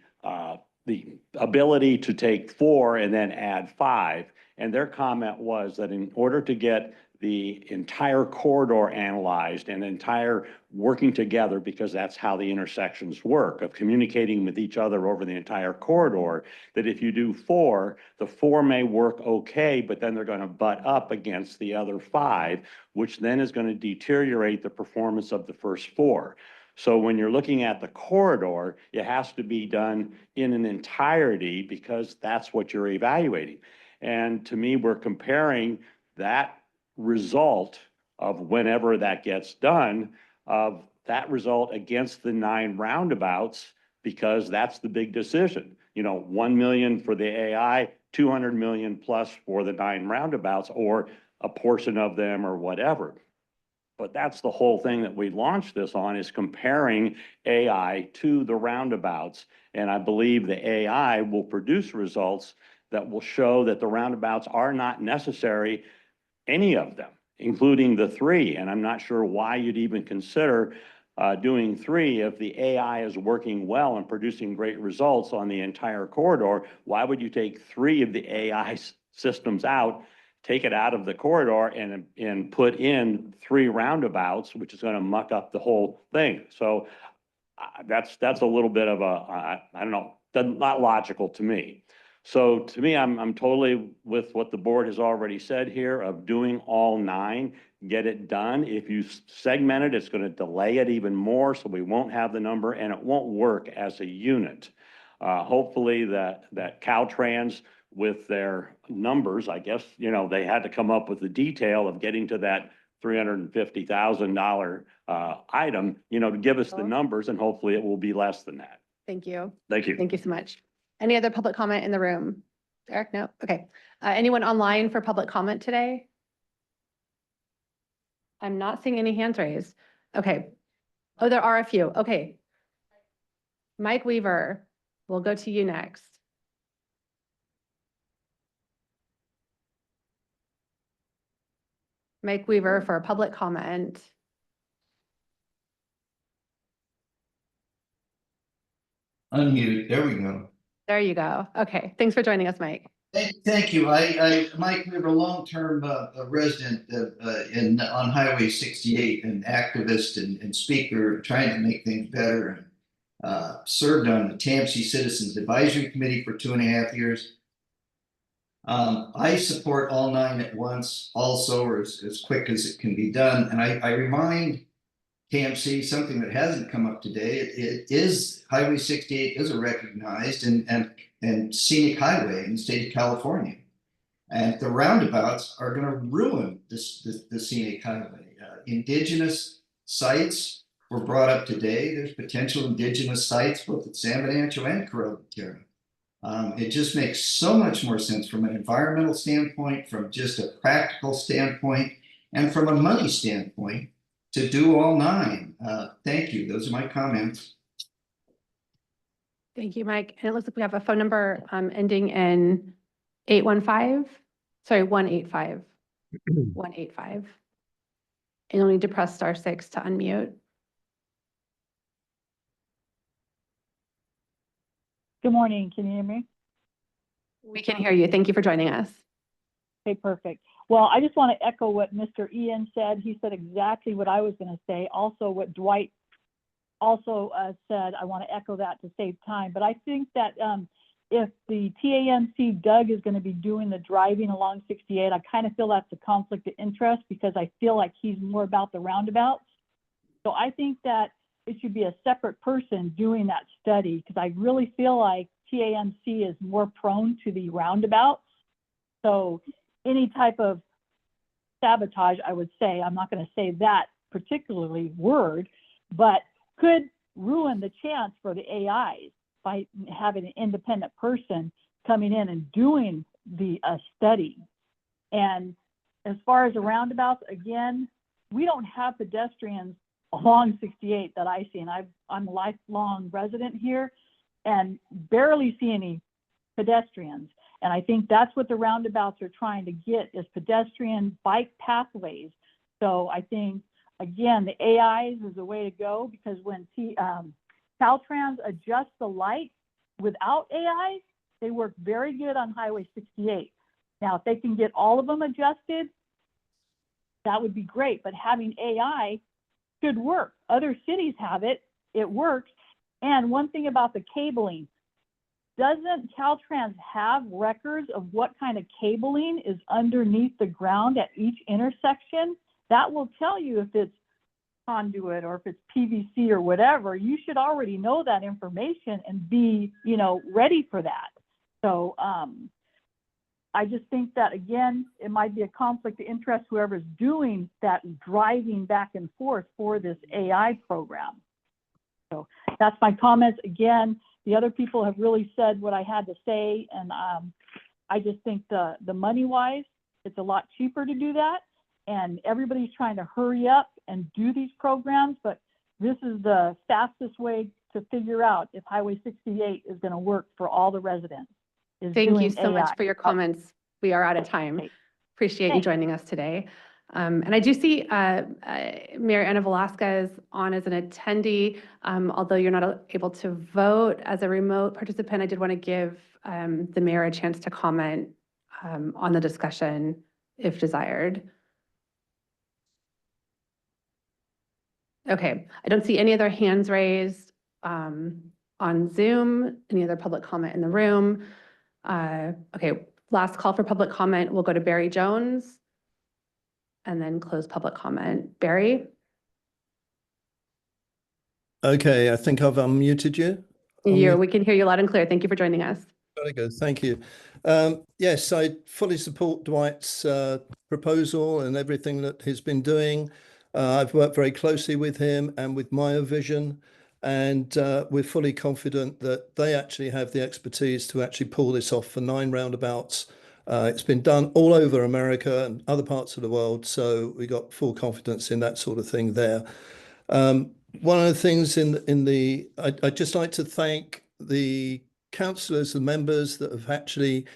ability to take 4 and then add 5. And their comment was that in order to get the entire corridor analyzed and entire working together, because that's how the intersections work, of communicating with each other over the entire corridor, that if you do 4, the 4 may work okay, but then they're going to butt up against the other 5, which then is going to deteriorate the performance of the first 4. So when you're looking at the corridor, it has to be done in an entirety because that's what you're evaluating. And to me, we're comparing that result of whenever that gets done of that result against the 9 roundabouts because that's the big decision. 1 million for the AI, 200 million plus for the 9 roundabouts or a portion of them or whatever. But that's the whole thing that we launched this on, is comparing AI to the roundabouts. And I believe the AI will produce results that will show that the roundabouts are not necessary, any of them, including the 3. And I'm not sure why you'd even consider doing 3 if the AI is working well and producing great results on the entire corridor. Why would you take 3 of the AI systems out, take it out of the corridor and put in 3 roundabouts, which is going to muck up the whole thing? So that's a little bit of I don't know, not logical to me. So to me, I'm totally with what the board has already said here of doing all 9, get it done. If you segment it, it's going to delay it even more, so we won't have the number and it won't work as a unit. Hopefully that Caltrans with their numbers, I guess, they had to come up with the detail of getting to that $350,000 item, to give us the numbers, and hopefully it will be less than that. Thank you. Thank you. Thank you so much. Any other public comment in the room? Eric, no? Okay. Anyone online for public comment today? I'm not seeing any hands raised. Okay. Oh, there are a few. Okay. Mike Weaver, we'll go to you next. Mike Weaver for a public comment. Unmute, there we go. There you go. Okay, thanks for joining us, Mike. Thank you. Mike, we have a long-term resident on Highway 68, an activist and speaker trying to make things better, and served on the TAMC Citizens Advisory Committee for 2.5 years. I support all 9 at once also, or as quick as it can be done. And I remind TAMC something that hasn't come up today. It is Highway 68 is a recognized and scenic highway in the state of California, and the roundabouts are going to ruin the scenic highway. Indigenous sites were brought up today. There's potential indigenous sites both at San Benancho and Corona Terra. It just makes so much more sense from an environmental standpoint, from just a practical standpoint, and from a money standpoint to do all 9. Thank you. Those are my comments. Thank you, Mike. And it looks like we have a phone number ending in 815. Sorry, 185. 185. And you'll need to press *6 to unmute. Good morning. Can you hear me? We can hear you. Thank you for joining us. Okay, perfect. Well, I just want to echo what Mr. Ian said. He said exactly what I was going to say. Also, what Dwight also said, I want to echo that to save time. But I think that if the TAMC Doug is going to be doing the driving along 68, I kind of feel that's a conflict of interest because I feel like he's more about the roundabouts. So I think that it should be a separate person doing that study because I really feel like TAMC is more prone to the roundabouts. So any type of sabotage, I would say, I'm not going to say that particularly word, but could ruin the chance for the AIs by having an independent person coming in and doing the study. And as far as the roundabouts, again, we don't have pedestrians along 68 that I see, and I'm a lifelong resident here and barely see any pedestrians. And I think that's what the roundabouts are trying to get is pedestrian bike pathways. So I think, again, the AIs is the way to go because when Caltrans adjusts the light without AIs, they work very good on Highway 68. Now, if they can get all of them adjusted, that would be great. But having AI should work. Other cities have it. It works. And one thing about the cabling, doesn't Caltrans have records of what kind of cabling is underneath the ground at each intersection? That will tell you if it's conduit or if it's PVC or whatever. You should already know that information and be, ready for that. So I just think that, again, it might be a conflict of interest, whoever's doing that driving back and forth for this AI program. So that's my comments. Again, the other people have really said what I had to say, and I just think the money-wise, it's a lot cheaper to do that, and everybody's trying to hurry up and do these programs, but this is the fastest way to figure out if Highway 68 is going to work for all the residents. Thank you doing so much AI. for your comments. We are out of time. Okay. Appreciate you Thanks. joining us today. And I do see Mayor Ana Velasquez on as an attendee. Although you're not able to vote as a remote participant, I did want to give the mayor a chance to comment on the discussion if desired. Okay, I don't see any other hands raised on Zoom, any other public comment in the room. Okay, last call for public comment. We'll go to Barry Jones and then close public comment. Barry? Okay, I think I've unmuted you. We can hear you loud and clear. Thank you for joining us. Very good, thank you. Yes, I fully support Dwight's proposal and everything that he's been doing. I've worked very closely with him and with MyoVision, and we're fully confident that they actually have the expertise to actually pull this off for 9 roundabouts. It's been done all over America and other parts of the world, so we got full confidence in that sort of thing there. One of the things I'd just like to thank the councillors and members that have actually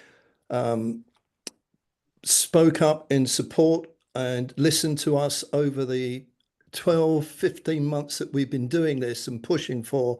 spoke up in support and listened to us over the 12, 15 months that we've been doing this and pushing for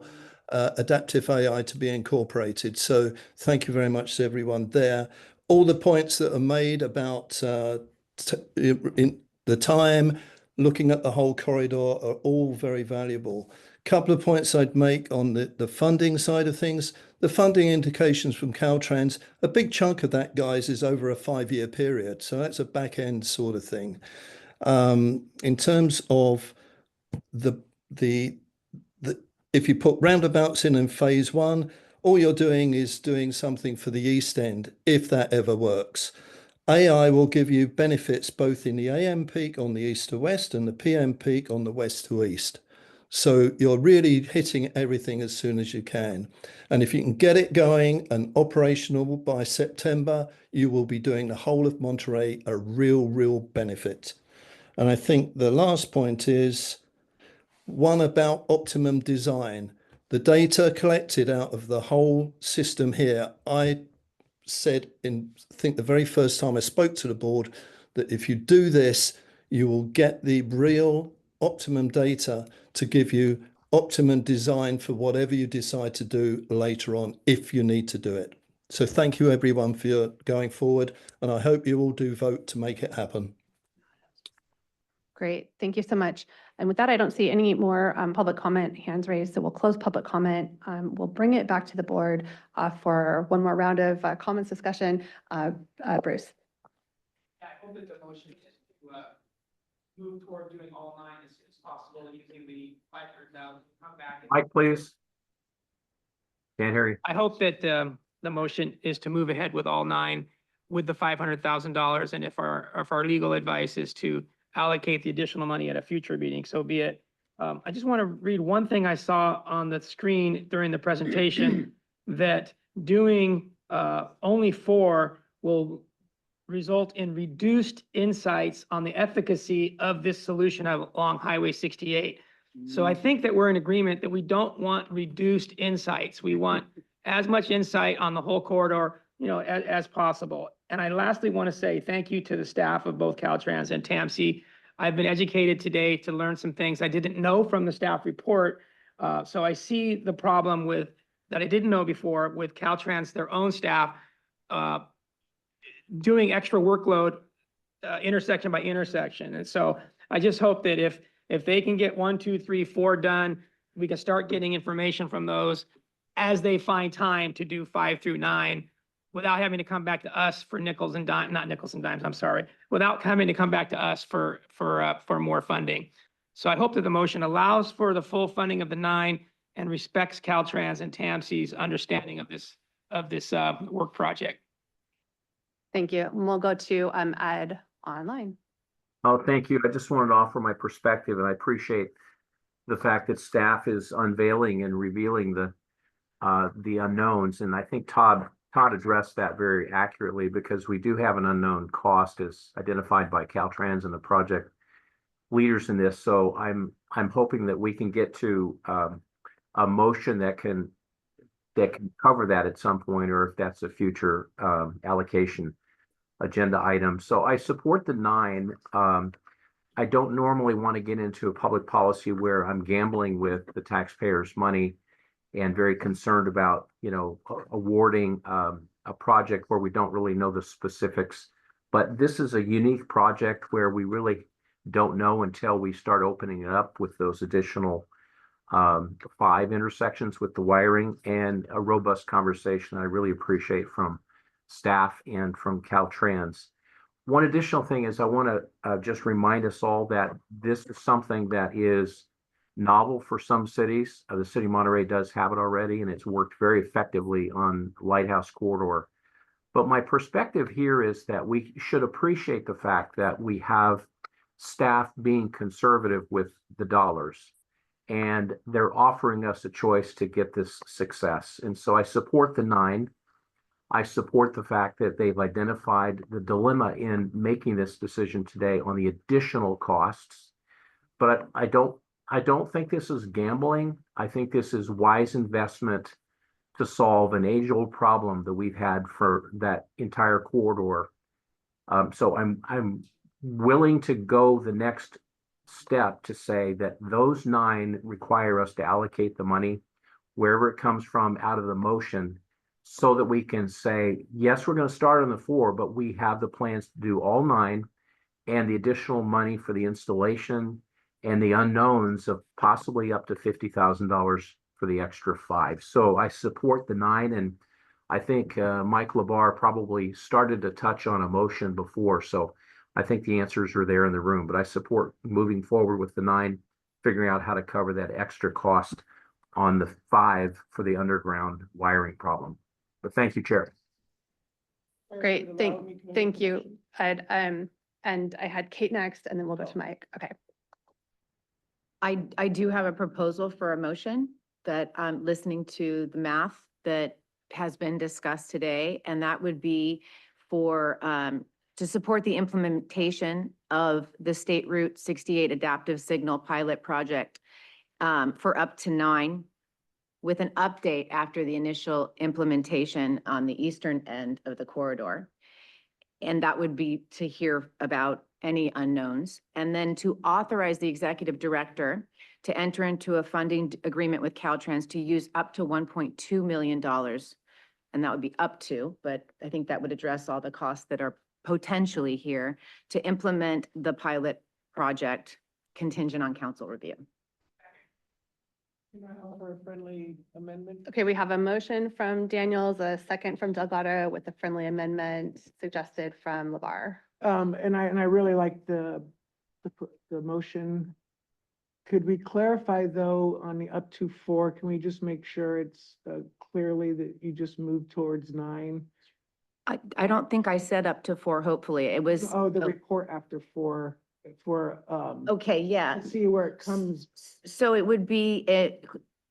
adaptive AI to be incorporated. So thank you very much to everyone there. All the points that are made about in the time, looking at the whole corridor are all very valuable. Couple of points I'd make on the funding side of things. The funding indications from Caltrans, a big chunk of that, guys, is over a 5-year period. So that's a back end sort of thing. In terms of if you put roundabouts in phase 1, all you're doing is doing something for the East End, if that ever works. AI will give you benefits both in the AM peak on the east to west and the PM peak on the west to east. So you're really hitting everything as soon as you can. And if you can get it going and operational by September, you will be doing the whole of Monterey a real benefit. And I think the last point is one about optimum design. The data collected out of the whole system here, I said I think the very first time I spoke to the board that if you do this, you will get the real optimum data to give you optimum design for whatever you decide to do later on, if you need to do it. So thank you everyone for your going forward, and I hope you all do vote to make it happen. Great, thank you so much. And with that, I don't see any more public comment hands raised, so we'll close public comment. We'll bring it back to the board for one more round of comments discussion. Bruce. Yeah, I hope that the motion is to move toward doing all 9 as soon as possible, using the 500,000, come back. Mike, please. Can't hear you. I hope that the motion is to move ahead with all 9 with the $500,000, and if our legal advice is to allocate the additional money at a future meeting, so be it. I just want to read one thing I saw on the screen during the presentation, that doing only 4 will result in reduced insights on the efficacy of this solution along Highway 68. So I think that we're in agreement that we don't want reduced insights. We want as much insight on the whole corridor, as possible. And I lastly want to say thank you to the staff of both Caltrans and TAMC. I've been educated today to learn some things I didn't know from the staff report. So I see the problem that I didn't know before with Caltrans, their own staff, doing extra workload intersection by intersection. And so I just hope that if they can get 1, 2, 3, 4 done, we can start getting information from those as they find time to do 5 through 9 without having to come back to us for nickels and dimes, not nickels and dimes, I'm sorry, without having to come back to us for more funding. So I hope that the motion allows for the full funding of the 9 and respects Caltrans and TAMC's understanding of this work project. Thank you. And we'll go to Ed online. Oh, thank you. I just wanted to offer my perspective, and I appreciate the fact that staff is unveiling and revealing the unknowns. And I think Todd addressed that very accurately, because we do have an unknown cost as identified by Caltrans and the project leaders in this. So I'm hoping that we can get to a motion that can cover that at some point, or if that's a future allocation agenda item. So I support the 9. I don't normally want to get into a public policy where I'm gambling with the taxpayers' money and very concerned about, awarding a project where we don't really know the specifics. But this is a unique project where we really don't know until we start opening it up with those additional 5 intersections with the wiring, and a robust conversation I really appreciate from staff and from Caltrans. One additional thing is I want to just remind us all that this is something that is novel for some cities. The city of Monterey does have it already, and it's worked very effectively on Lighthouse Corridor. But my perspective here is that we should appreciate the fact that we have staff being conservative with the dollars, and they're offering us a choice to get this success. And so I support the 9. I support the fact that they've identified the dilemma in making this decision today on the additional costs. But I don't think this is gambling. I think this is wise investment to solve an age-old problem that we've had for that entire corridor. So I'm willing to go the next step to say that those 9 require us to allocate the money wherever it comes from out of the motion, so that we can say, yes, we're going to start on the 4, but we have the plans to do all 9, and the additional money for the installation and the unknowns of possibly up to $50,000 for the extra 5. So I support the 9, and I think Mike Labar probably started to touch on a motion before, so I think the answers are there in the room. But I support moving forward with the 9, figuring out how to cover that extra cost on the 5 for the underground wiring problem. But thank you, Chair. Great. Thank you, Ed. And I had Kate next, and then we'll go to Mike. Okay. I do have a proposal for a motion that I'm listening to the math that has been discussed today, and that would be for, to support the implementation of the State Route 68 Adaptive Signal Pilot Project for up to 9, with an update after the initial implementation on the eastern end of the corridor. And that would be to hear about any unknowns, and then to authorize the executive director to enter into a funding agreement with Caltrans to use up to $1.2 million. And that would be up to, but I think that would address all the costs that are potentially here to implement the pilot project contingent on council review. Can I offer a friendly amendment? Okay, we have a motion from Daniels, a second from Delgado, with a friendly amendment suggested from Labar. And I really like the motion. Could we clarify though, on the up to 4, can we just make sure it's clearly that you just moved towards 9? I don't think I said up to 4, hopefully. It was. Oh, the report after 4 for, Okay, yeah. to see where it comes. So it would be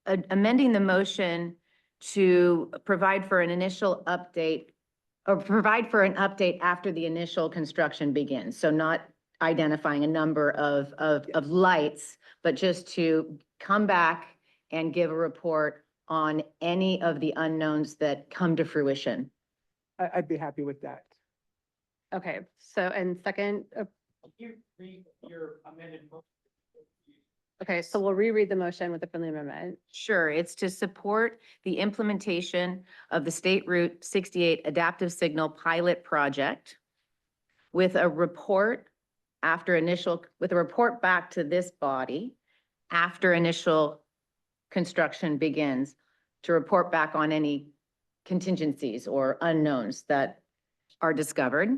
amending the motion to provide for an initial update, or provide for an update after the initial construction begins. So not identifying a number of lights, but just to come back and give a report on any of the unknowns that come to fruition. I'd be happy with that. Okay, so, and second, You read your amended motion. okay, so we'll reread the motion with the friendly amendment. Sure, it's to support the implementation of the State Route 68 Adaptive Signal Pilot Project with a report with a report back to this body after initial construction begins, to report back on any contingencies or unknowns that are discovered.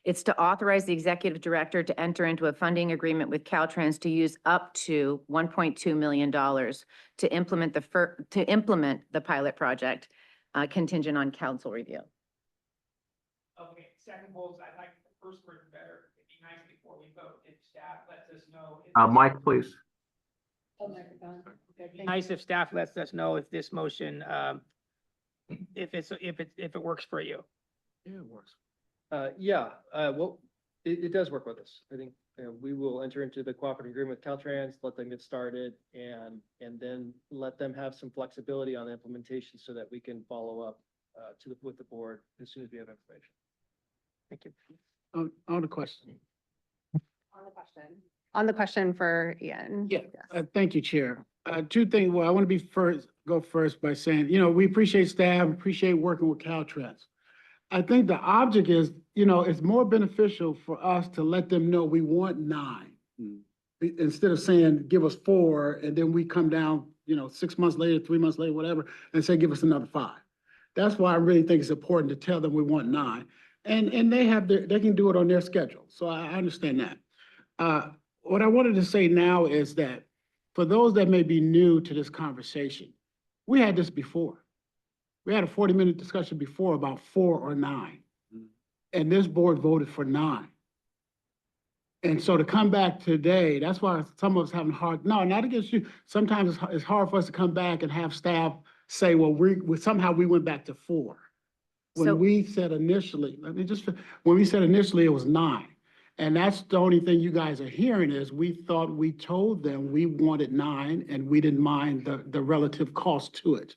It's to authorize the executive director to enter into a funding agreement with Caltrans to use up to $1.2 million to implement the pilot project, contingent on council review. Okay, second polls, I like the first version better. It'd be nice before we vote if staff lets us know. Mike, please. It'd be nice if staff lets us know if this motion, if it works for you. Yeah, it works. Well, it does work with us. I think, we will enter into the cooperative agreement with Caltrans, let them get started and then let them have some flexibility on the implementation so that we can follow up with the board as soon as we have information. Thank you. On the question. On the question for Ian. Yeah, thank you, Chair. Two things. Well, I want to go first by saying, we appreciate staff, appreciate working with Caltrans. I think the object is, it's more beneficial for us to let them know we want 9. Instead of saying, give us 4, and then we come down, 6 months later, 3 months later, whatever, and say, give us another 5. That's why I really think it's important to tell them we want 9. And they can do it on their schedule. So I understand that. What I wanted to say now is that for those that may be new to this conversation, we had this before. We had a 40-minute discussion before about 4 or 9. And this board voted for 9. And so to come back today, that's why some of us having not against you. Sometimes it's hard for us to come back and have staff say, well, somehow we went back to 4. When we said initially, when we said initially it was 9. And that's the only thing you guys are hearing is we thought we told them we wanted 9 and we didn't mind the relative cost to it.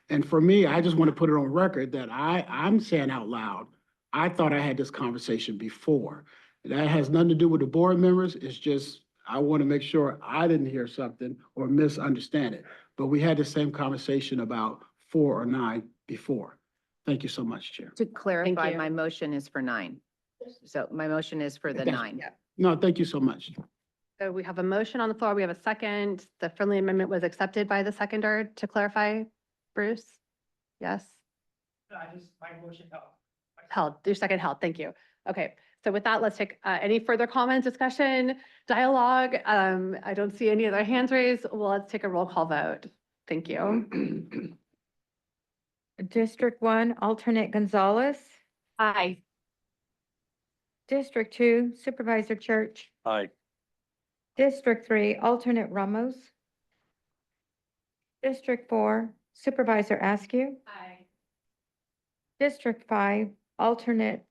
And for me, I just want to put it on record that I'm saying out loud, I thought I had this conversation before. That has nothing to do with the board members. It's just, I want to make sure I didn't hear something or misunderstand it. But we had the same conversation about 4 or 9 before. Thank you so much, Chair. To clarify, you. my motion is for 9. So my motion is for the 9. No, thank you so much. So we have a motion on the floor. We have a second. The friendly amendment was accepted by the seconder, to clarify, Bruce? Yes? My motion held. Held, your second held, thank you. Okay, so with that, let's take any further comments, discussion, dialogue. I don't see any other hands raised. Well, let's take a roll call vote. Thank you. District 1, alternate Gonzalez. Aye. District 2, Supervisor Church. Aye. District 3, alternate Ramos. District 4, Supervisor Askew. Aye. District 5, alternate,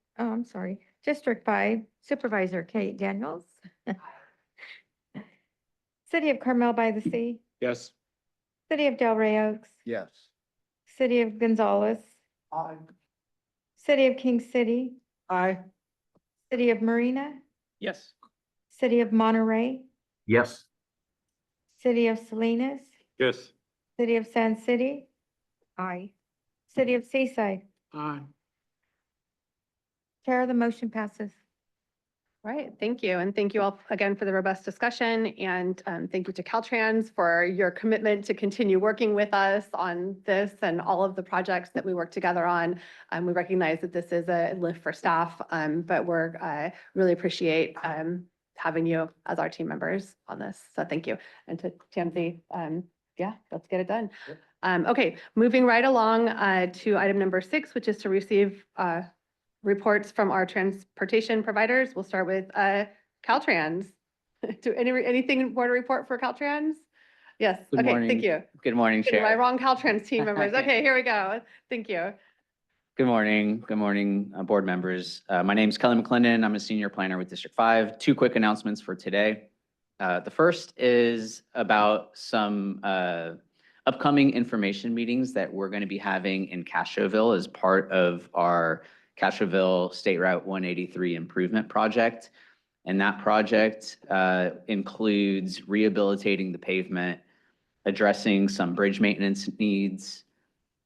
District 5, Supervisor Kate Daniels. City of Carmel by the Sea. Yes. City of Delray Oaks. Yes. City of Gonzales. Aye. City of King City. Aye. City of Marina. Yes. City of Monterey. Yes. City of Salinas. Yes. City of San City. Aye. City of Seaside. Aye. Chair, the motion passes. Right, thank you. And thank you all again for the robust discussion. And thank you to Caltrans for your commitment to continue working with us on this and all of the projects that we work together on. We recognize that this is a lift for staff, but we're really appreciate having you as our team members on this. So thank you. And to TAMC, yeah, let's get it done. Okay, moving right along to item number 6, which is to receive reports from our transportation providers. We'll start with Caltrans. Do anything more to report for Caltrans? Yes, Good okay, morning. thank you. Good morning, Am I Chair. wrong, Caltrans team members? Okay, here we go. Thank you. Good morning. Good morning, board members. My name is Kelly McClendon. I'm a senior planner with District 5. 2 quick announcements for today. The first is about some upcoming information meetings that we're going to be having in Castroville as part of our Castroville State Route 183 improvement project. And that project includes rehabilitating the pavement, addressing some bridge maintenance needs,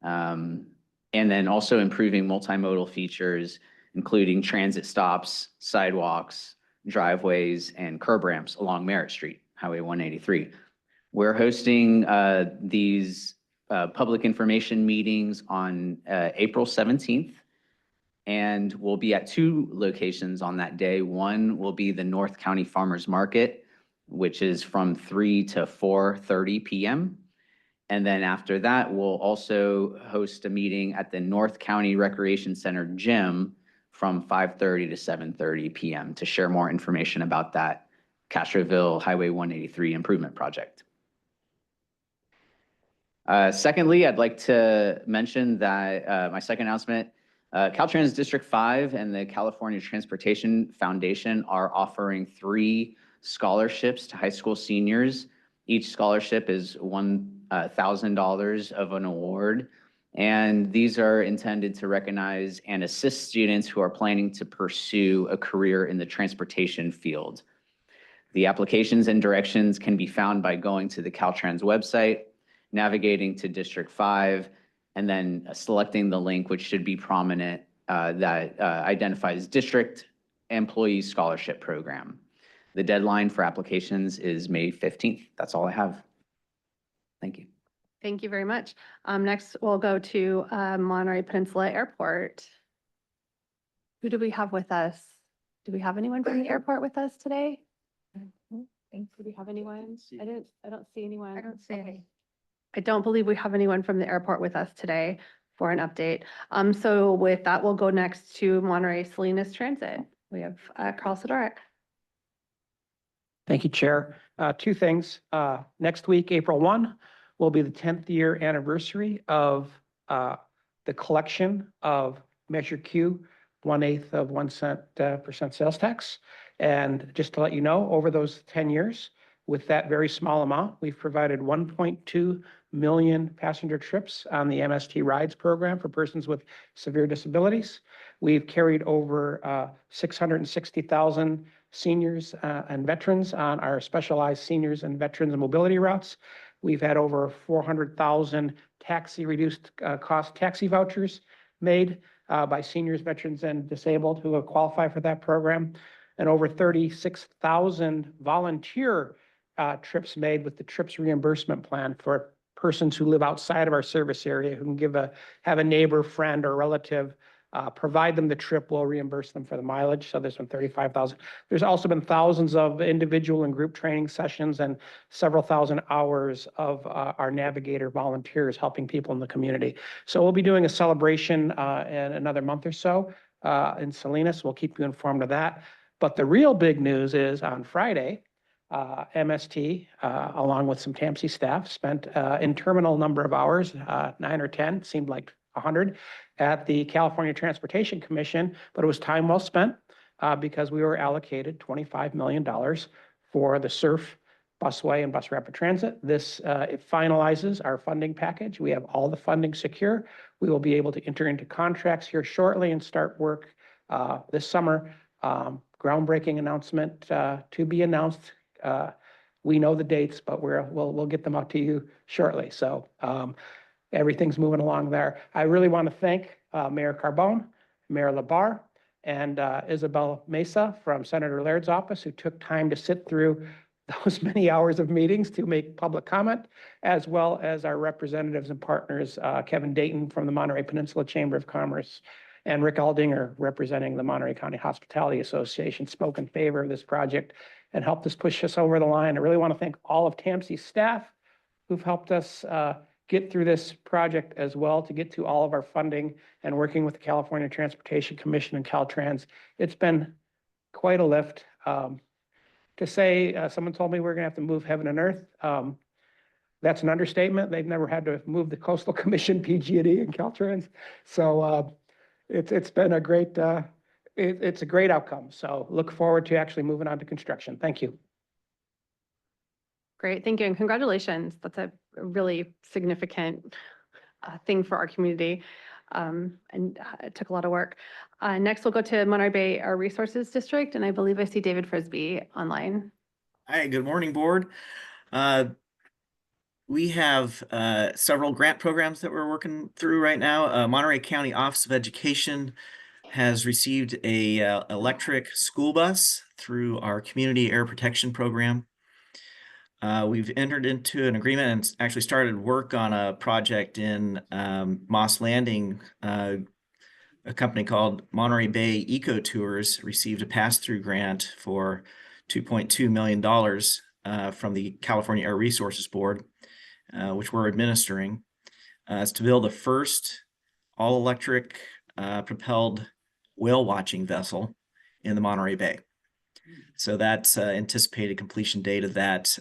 and then also improving multimodal features, including transit stops, sidewalks, driveways, and curb ramps along Merritt Street, Highway 183. We're hosting these public information meetings on April 17th. And we'll be at 2 locations on that day. One will be the North County Farmers Market, which is from 3 to 4:30 p.m. And then after that, we'll also host a meeting at the North County Recreation Center gym from 5:30 to 7:30 PM to share more information about that Castroville Highway 183 improvement project. Secondly, I'd like to mention that my second announcement, Caltrans District 5 and the California Transportation Foundation are offering 3 scholarships to high school seniors. Each scholarship is $1,000 of an award, and these are intended to recognize and assist students who are planning to pursue a career in the transportation field. The applications and directions can be found by going to the Caltrans website, navigating to District 5, and then selecting the link, which should be prominent, that identifies District Employee Scholarship Program. The deadline for applications is May 15th. That's all I have. Thank you. Thank you very much. Next, we'll go to Monterey Peninsula Airport. Who do we have with us? Do we have anyone from the airport with us today? Do we have anyone? I don't see anyone. I don't see any. I don't believe we have anyone from the airport with us today for an update. So with that, we'll go next to Monterey Salinas Transit. We have Carl Sidoric. Thank you, Chair. 2 things. Next week, April 1, will be the 10th year anniversary of the collection of Measure Q, 1/8 of 1 cent percent sales tax. And just to let you know, over those 10 years, with that very small amount, we've provided 1.2 million passenger trips on the MST Rides program for persons with severe disabilities. We've carried over 660,000 seniors and veterans on our specialized seniors and veterans and mobility routes. We've had over 400,000 taxi reduced cost taxi vouchers made by seniors, veterans, and disabled who have qualified for that program, and over 36,000 volunteer trips made with the trips reimbursement plan for persons who live outside of our service area who can have a neighbor, friend, or relative provide them the trip, we'll reimburse them for the mileage. So there's been 35,000. There's also been thousands of individual and group training sessions and several thousand hours of our navigator volunteers helping people in the community. So we'll be doing a celebration in another month or so in Salinas. We'll keep you informed of that. But the real big news is on Friday, MST, along with some TAMC staff, spent an interminable number of hours, 9 or 10, seemed like 100, at the California Transportation Commission, but it was time well spent because we were allocated $25 million for the SURF busway and bus rapid transit. This it finalizes our funding package. We have all the funding secure. We will be able to enter into contracts here shortly and start work this summer. Groundbreaking announcement to be announced. We know the dates, but we'll get them out to you shortly. So everything's moving along there. I really want to thank Mayor Carbone, Mayor LaBarre, and Isabel Mesa from Senator Laird's office, who took time to sit through those many hours of meetings to make public comment, as well as our representatives and partners, Kevin Dayton from the Monterey Peninsula Chamber of Commerce, and Rick Aldinger, representing the Monterey County Hospitality Association, spoke in favor of this project and helped us push us over the line. I really want to thank all of TAMC's staff who've helped us get through this project as well, to get to all of our funding and working with the California Transportation Commission and Caltrans. It's been quite a lift. To say, someone told me we're going to have to move heaven and earth. That's an understatement. They've never had to move the Coastal Commission, PG&E, and Caltrans. So it's been a great, it's a great outcome. So look forward to actually moving on to construction. Thank you. Great, thank you, and congratulations. That's a really significant thing for our community, and it took a lot of work. Next, we'll go to Monterey Bay Air Resources District, and I believe I see David Frisbee online. Hi, good morning, board. We have several grant programs that we're working through right now. Monterey County Office of Education has received a electric school bus through our Community Air Protection Program. We've entered into an agreement and actually started work on a project in Moss Landing. A company called Monterey Bay Eco Tours received a pass-through grant for $2.2 million from the California Air Resources Board, which we're administering. It's to build the first all-electric propelled whale watching vessel in the Monterey Bay. So that's anticipated completion date of that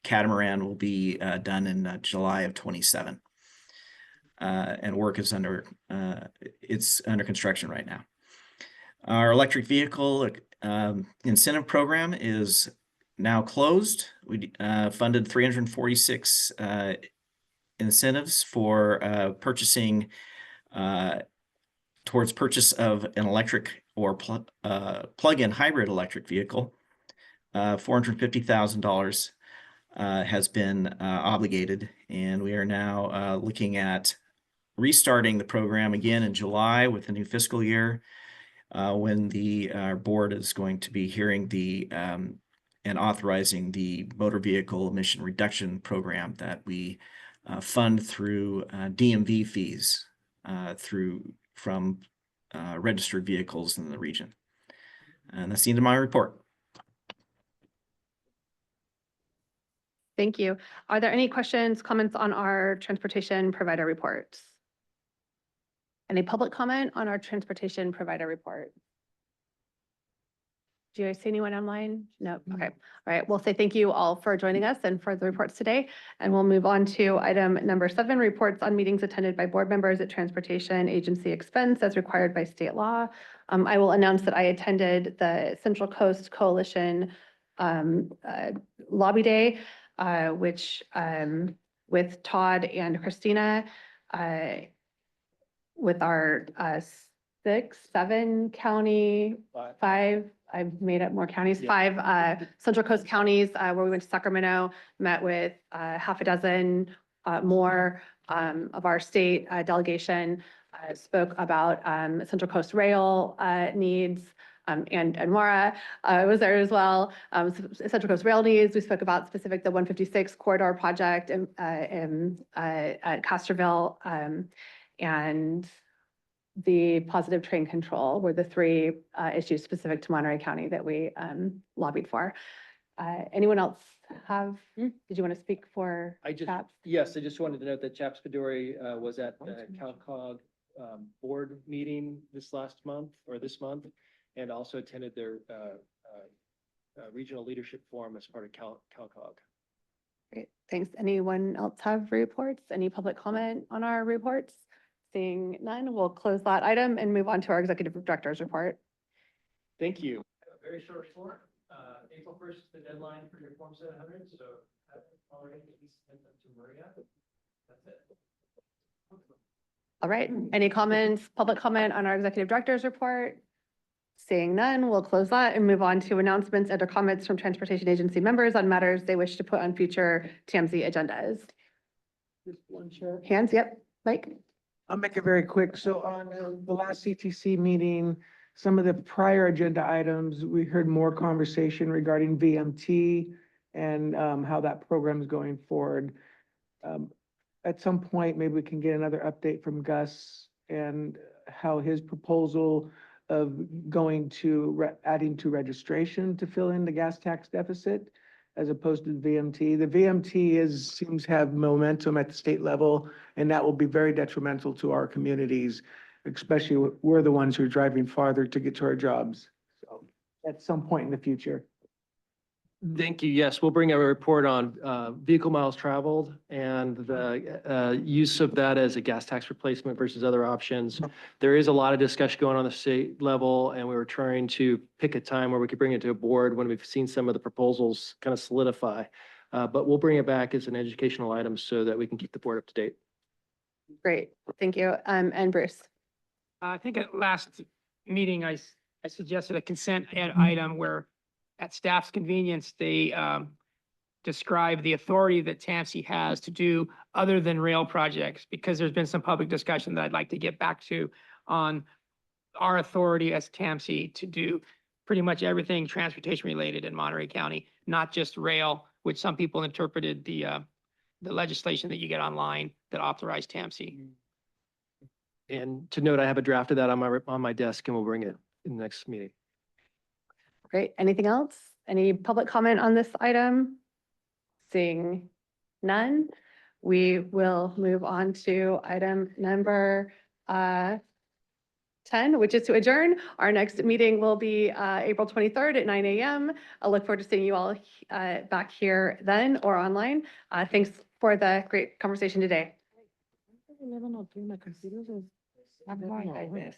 catamaran will be done in July of 27. And work is it's under construction right now. Our electric vehicle incentive program is now closed. We funded 346 incentives for purchasing towards purchase of an electric or plug-in hybrid electric vehicle. $450,000 has been obligated, and we are now looking at restarting the program again in July with the new fiscal year, when the board is going to be hearing the and authorizing the motor vehicle emission reduction program that we fund through DMV fees from registered vehicles in the region. And that's the end of my report. Thank you. Are there any questions, comments on our transportation provider reports? Any public comment on our transportation provider report? Do I see anyone online? No. Okay. All right. We'll say thank you all for joining us and for the reports today. And we'll move on to item number 7, reports on meetings attended by board members at transportation agency expense as required by state law. I will announce that I attended the Central Coast Coalition Lobby Day, which with Todd and Christina, with our 5, I've made up more counties, 5 Central Coast counties where we went to Sacramento, met with half a dozen more of our state delegation, spoke about Central Coast Rail needs, and Maura was there as well. Central Coast Rail needs, we spoke about the 156 corridor project at Castroville, and the positive train control were the 3 issues specific to Monterey County that we lobbied for. Anyone else have, did you want to speak for CHAPS? Yes, I just wanted to note that CHAPS Padori was at the CalCog board meeting this month, and also attended their regional leadership forum as part of CalCog. Great, thanks. Anyone else have reports? Any public comment on our reports? Seeing none, we'll close that item and move on to our executive director's report. Thank you. A very short report. April 1st is the deadline for your Form 700, so I've already sent them to Maria. That's it. All right, any comments, public comment on our executive director's report? Seeing none, we'll close that and move on to announcements and or comments from transportation agency members on matters they wish to put on future TAMC agendas. Just one share. Hands, yep, Mike. I'll make it very quick. So on the last CTC meeting, some of the prior agenda items, we heard more conversation regarding VMT and how that program is going forward. At some point, maybe we can get another update from Gus and how his proposal of going to adding to registration to fill in the gas tax deficit as opposed to the VMT. The VMT seems to have momentum at the state level, and that will be very detrimental to our communities, especially we're the ones who are driving farther to get to our jobs. So at some point in the future. Thank you. Yes, we'll bring a report on vehicle miles traveled and the use of that as a gas tax replacement versus other options. There is a lot of discussion going on the state level, and we were trying to pick a time where we could bring it to a board when we've seen some of the proposals kind of solidify. But we'll bring it back as an educational item so that we can keep the board up to date. Great, thank you. And Bruce. I think at last meeting, I suggested a consent item where at staff's convenience, they describe the authority that TAMC has to do other than rail projects, because there's been some public discussion that I'd like to get back to on our authority as TAMC to do pretty much everything transportation related in Monterey County, not just rail, which some people interpreted the legislation that you get online that authorized TAMC. And to note, I have a draft of that on my desk, and we'll bring it in the next meeting. Great. Anything else? Any public comment on this item? Seeing none, we will move on to item number 10, which is to adjourn. Our next meeting will be April 23rd at 9 a.m. I look forward to seeing you all back here then or online. Thanks for the great conversation today. I'm going like this.